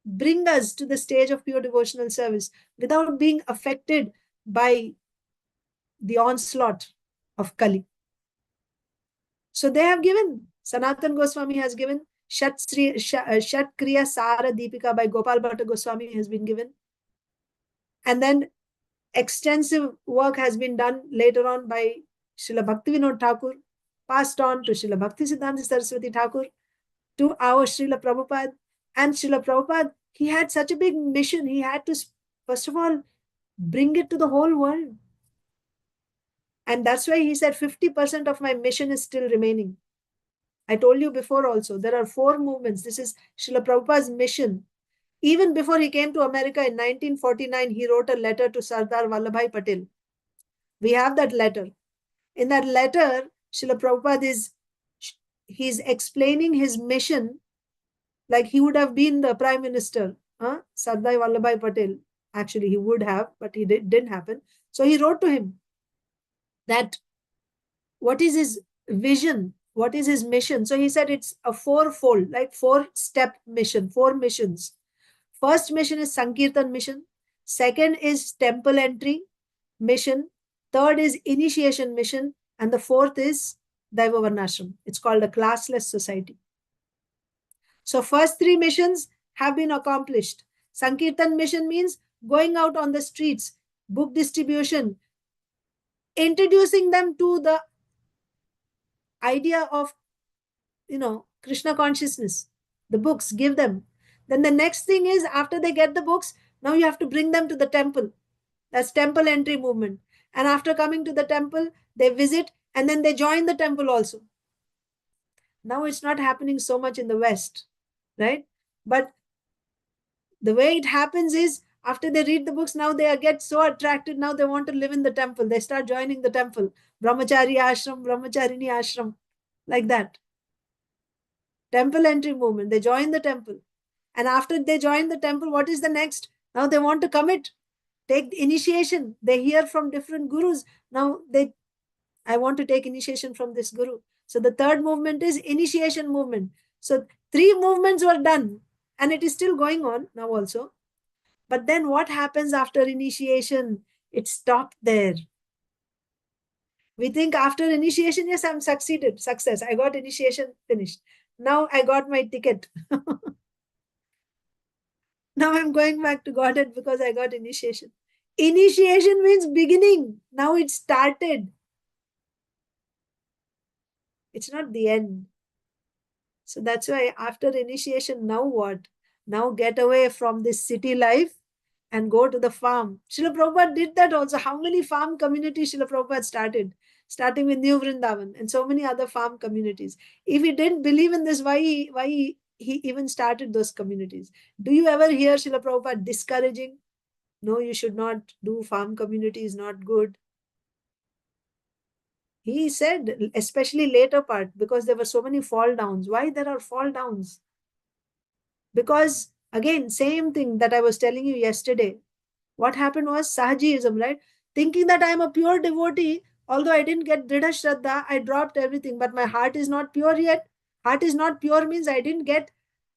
bring us to the stage of pure devotional service without being affected by the onslaught of Kali. So they have given, Sanatan Goswami has given, Shat Kriya Sara Deepika by Gopal Bhatta Goswami has been given. And then extensive work has been done later on by Srila Bhaktivinoda Thakur, passed on to Srila Bhakti Siddhanta Saraswati Thakur, to our Srila Prabhupada. And Srila Prabhupada, he had such a big mission. He had to, first of all, bring it to the whole world. And that's why he said 50% of my mission is still remaining. I told you before also, there are 4 movements. This is Srila Prabhupada's mission. Even before he came to America in 1949, he wrote a letter to Sardar Vallabhai Patel. We have that letter. In that letter, Srila Prabhupada he's explaining his mission like he would have been the Prime Minister, Sardar Vallabhai Patel. Actually, he would have, but didn't happen. So he wrote to him that what is his vision, what is his mission. So he said it's a 4-fold, like 4-step mission, 4 missions. First mission is Sankirtan mission. Second is temple entry mission. Third is initiation mission. And the 4th is Daiva Varnashram. It's called a classless society. So first 3 missions have been accomplished. Sankirtan mission means going out on the streets, book distribution, introducing them to the idea of, Krishna consciousness. The books, give them. Then the next thing is, after they get the books, now you have to bring them to the temple. That's temple entry movement. And after coming to the temple, they visit and then they join the temple also. Now it's not happening so much in the West, right? But the way it happens is, after they read the books, now they get so attracted, now they want to live in the temple. They start joining the temple. Brahmachari ashram, Brahmacharini ashram, like that. Temple entry movement. They join the temple. And after they join the temple, what is the next? Now they want to commit, take the initiation. They hear from different gurus. Now I want to take initiation from this guru. So the third movement is initiation movement. So 3 movements were done and it is still going on now also. But then what happens after initiation? It stopped there. We think after initiation, yes, I'm succeeded, success. I got initiation, finished. Now I got my ticket. Now I'm going back to Godhead because I got initiation. Initiation means beginning. Now it started. It's not the end. So that's why after initiation, now what? Now get away from this city life and go to the farm. Srila Prabhupada did that also. How many farm communities Srila Prabhupada started? Starting with New Vrindavan and so many other farm communities. If he didn't believe in this, why he even started those communities? Do you ever hear Srila Prabhupada discouraging? No, you should not do farm communities, not good. He said, especially later part, because there were so many fall downs. Why there are fall downs? Because again, same thing that I was telling you yesterday. What happened was Sahajiism, right? Thinking that I am a pure devotee, although I didn't get Dridha Shraddha, I dropped everything, but my heart is not pure yet. Heart is not pure means I didn't get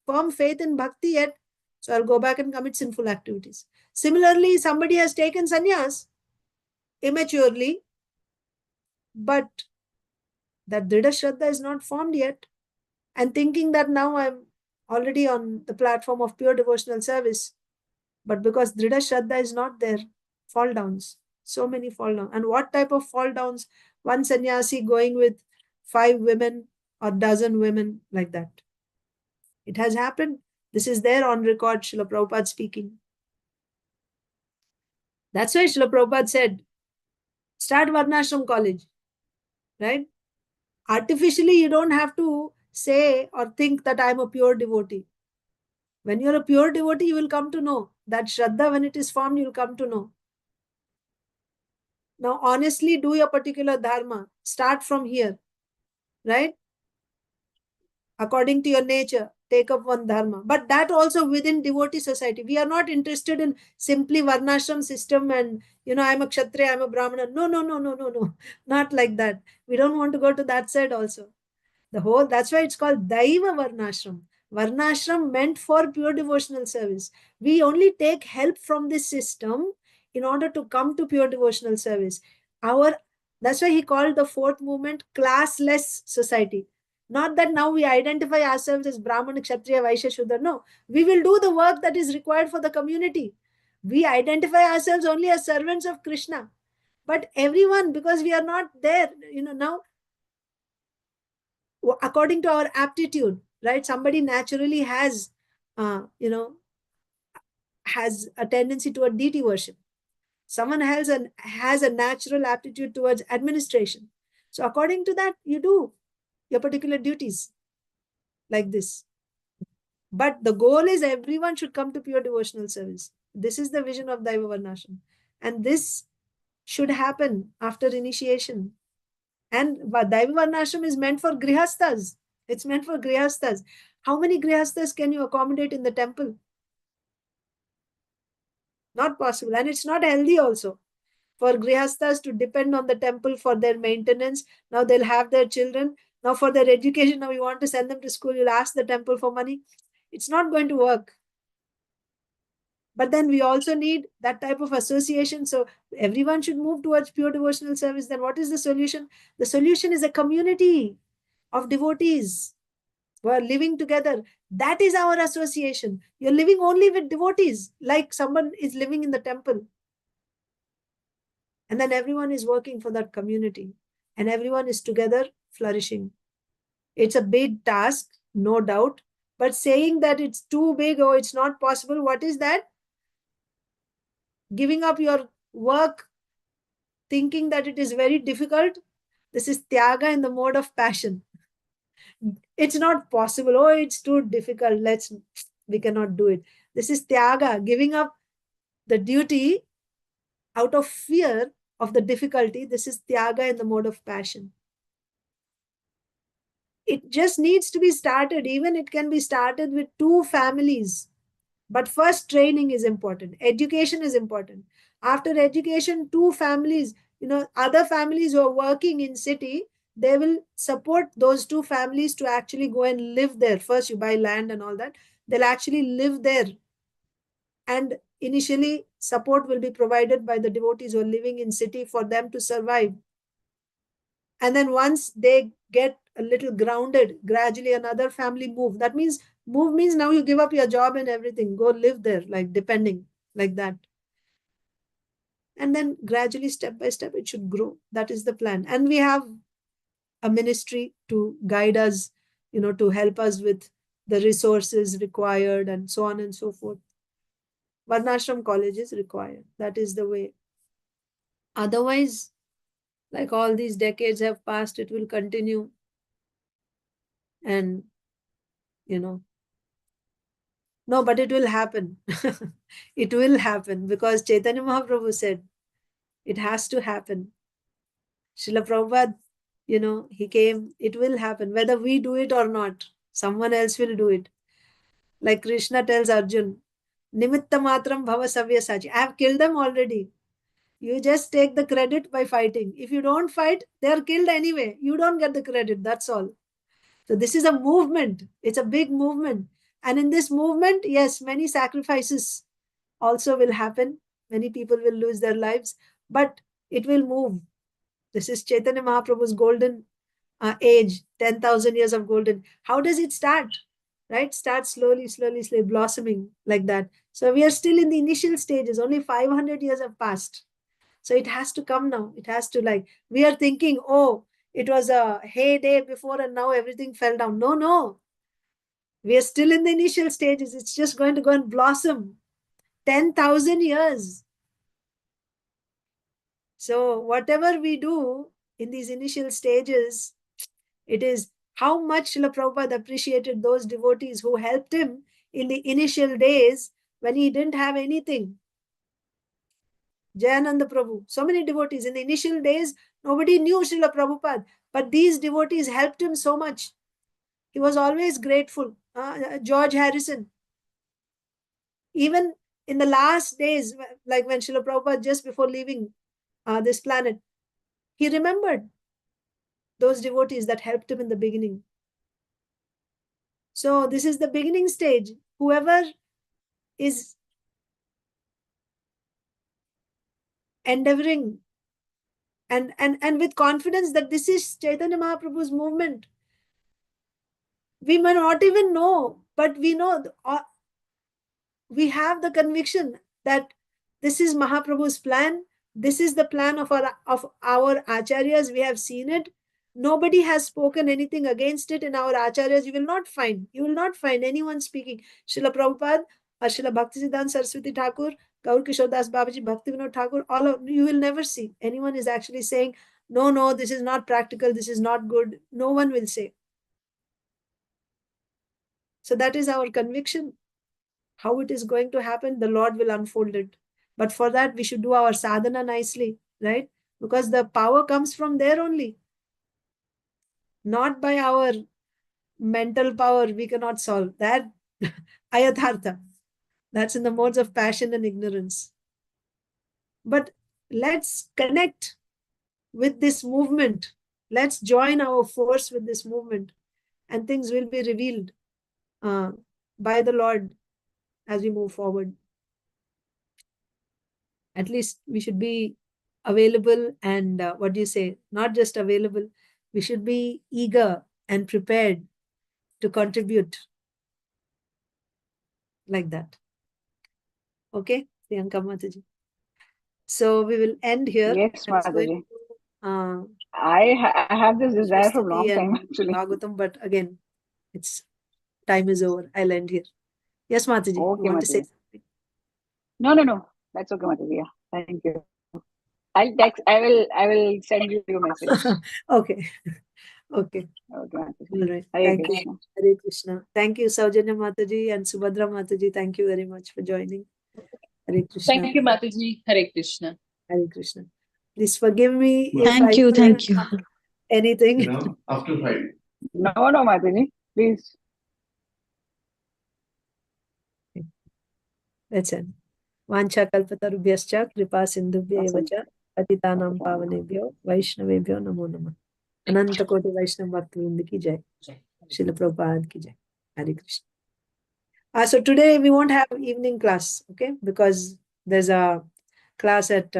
firm faith in bhakti yet. So I'll go back and commit sinful activities. Similarly, somebody has taken sannyas immaturely, but that Dridha Shraddha is not formed yet. And thinking that now I'm already on the platform of pure devotional service, but because Dridha Shraddha is not there, fall downs. So many fall downs. And what type of fall downs? One sannyasi going with 5 women or dozen women, like that. It has happened. This is there on record, Srila Prabhupada speaking. That's why Srila Prabhupada said, start Varnashram college, right? Artificially, you don't have to say or think that I'm a pure devotee. When you're a pure devotee, you will come to know. That Shraddha, when it is formed, you will come to know. Now, honestly, do your particular dharma. Start from here, right? According to your nature, take up one dharma. But that also within devotee society. We are not interested in simply Varnashram system and, I'm a Kshatriya, I'm a Brahmana. No. Not like that. We don't want to go to that side also. That's why it's called Daiva Varnashram. Varnashram meant for pure devotional service. We only take help from this system in order to come to pure devotional service. That's why he called the 4th movement classless society. Not that now we identify ourselves as Brahmana, Kshatriya, Vaishya, Shudra. No, we will do the work that is required for the community. We identify ourselves only as servants of Krishna. But everyone, because we are not there, now, according to our aptitude, right? Somebody naturally has a tendency toward deity worship. Someone has a natural aptitude towards administration. So according to that, you do your particular duties like this. But the goal is everyone should come to pure devotional service. This is the vision of Daiva Varnashram. And this should happen after initiation. And Daiva Varnashram is meant for grihasthas. It's meant for grihasthas. How many grihasthas can you accommodate in the temple? Not possible. And it's not healthy also for grihasthas to depend on the temple for their maintenance. Now they'll have their children. Now for their education, now you want to send them to school, you'll ask the temple for money. It's not going to work. But then we also need that type of association. So everyone should move towards pure devotional service. Then what is the solution? The solution is a community of devotees who are living together. That is our association. You're living only with devotees, like someone is living in the temple. And then everyone is working for that community. And everyone is together flourishing. It's a big task, no doubt. But saying that it's too big or it's not possible, what is that? Giving up your work, thinking that it is very difficult. This is tyaga in the mode of passion. It's not possible. Oh, it's too difficult. We cannot do it. This is tyaga, giving up the duty out of fear of the difficulty. This is tyaga in the mode of passion. It just needs to be started. Even it can be started with 2 families. But first, training is important. Education is important. After education, 2 families, other families who are working in city, they will support those 2 families to actually go and live there. First, you buy land and all that. They'll actually live there. And initially, support will be provided by the devotees who are living in city for them to survive. And then once they get a little grounded, gradually another family move. That means move means now you give up your job and everything, go live there, like depending, like that. And then gradually, step by step, it should grow. That is the plan. And we have a ministry to guide us, to help us with the resources required and so on and so forth. Varnashram college is required. That is the way. Otherwise, like all these decades have passed, it will continue. And, no, but it will happen. It will happen because Chaitanya Mahaprabhu said it has to happen. Srila Prabhupada, he came, it will happen. Whether we do it or not, someone else will do it. Like Krishna tells Arjun, Nimitta matram bhava savyasachi. I have killed them already. You just take the credit by fighting. If you don't fight, they are killed anyway. You don't get the credit. That's all. So this is a movement. It's a big movement. And in this movement, yes, many sacrifices also will happen. Many people will lose their lives, but it will move. This is Chaitanya Mahaprabhu's golden age, 10,000 years of golden. How does it start? Right? Start slowly, slowly, slowly blossoming like that. So we are still in the initial stages. Only 500 years have passed. So it has to come now. It has to we are thinking, oh, it was a heyday before and now everything fell down. No, no. We are still in the initial stages. It's just going to go and blossom. 10,000 years. So whatever we do in these initial stages, it is how much Srila Prabhupada appreciated those devotees who helped him in the initial days when he didn't have anything. Jayananda Prabhu, so many devotees. In the initial days, nobody knew Srila Prabhupada, but these devotees helped him so much. He was always grateful. George Harrison. Even in the last days, like when Srila Prabhupada, just before leaving this planet, he remembered those devotees that helped him in the beginning. So this is the beginning stage. Whoever is endeavoring and with confidence that this is Chaitanya Mahaprabhu's movement, we may not even know, but we know, we have the conviction that This is Mahaprabhu's plan. This is the plan of our acharyas. We have seen it. Nobody has spoken anything against it in our acharyas. You will not find anyone speaking. Srila Prabhupada or Srila Bhaktisiddhanta Saraswati Thakur, Gaur Kishore Das Babaji, Bhakti Vinod Thakur, all of you will never see anyone is actually saying, no, this is not practical, this is not good. No one will say. So that is our conviction. How it is going to happen, the Lord will unfold it. But for that, we should do our sadhana nicely, right? Because the power comes from there only. Not by our mental power, we cannot solve that. Ayathartha. That's in the modes of passion and ignorance. But let's connect with this movement. Let's join our force with this movement, and things will be revealed by the Lord as we move forward. At least we should be available and what do you say? Not just available. We should be eager and prepared to contribute like that. Okay, Priyanka Mataji. So we will end here. Yes, Mataji. I have this desire for a long time actually. Bhagavatam, but again, time is over. I'll end here. Yes, Mataji. Okay, you want Mataji. to say something? No. That's okay, Mataji. Yeah. Thank you. I will send you a message. Okay. Okay. Okay, Mataji. All right. Hare Thank Krishna. you. Hare Krishna. Thank you, Saujanya Mataji and Subhadra Mataji. Thank you very much for joining. Hare Krishna. Thank you, Mataji. Hare Krishna. Hare Krishna. Please forgive me if Thank you. anything. After 5. No, Mataji. Please. That's it. Vancha kalpatarubhyascha kripa sindhubhya evacha patitanam pavanebhyo vaishnavebhyo namo namah. Ananta Koti Vaishnava Bhakti Vrinda ki jai. Srila Prabhupada ki jai. Hare Krishna. So today we won't have evening class, okay? Because there's a class at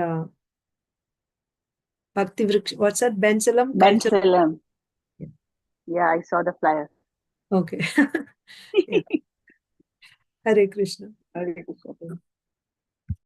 Bhakti Vriksha. What's that? Bensalam? Bensalam. Yeah, I saw the flyer. Okay. Yeah. Hare Krishna. Hare Krishna.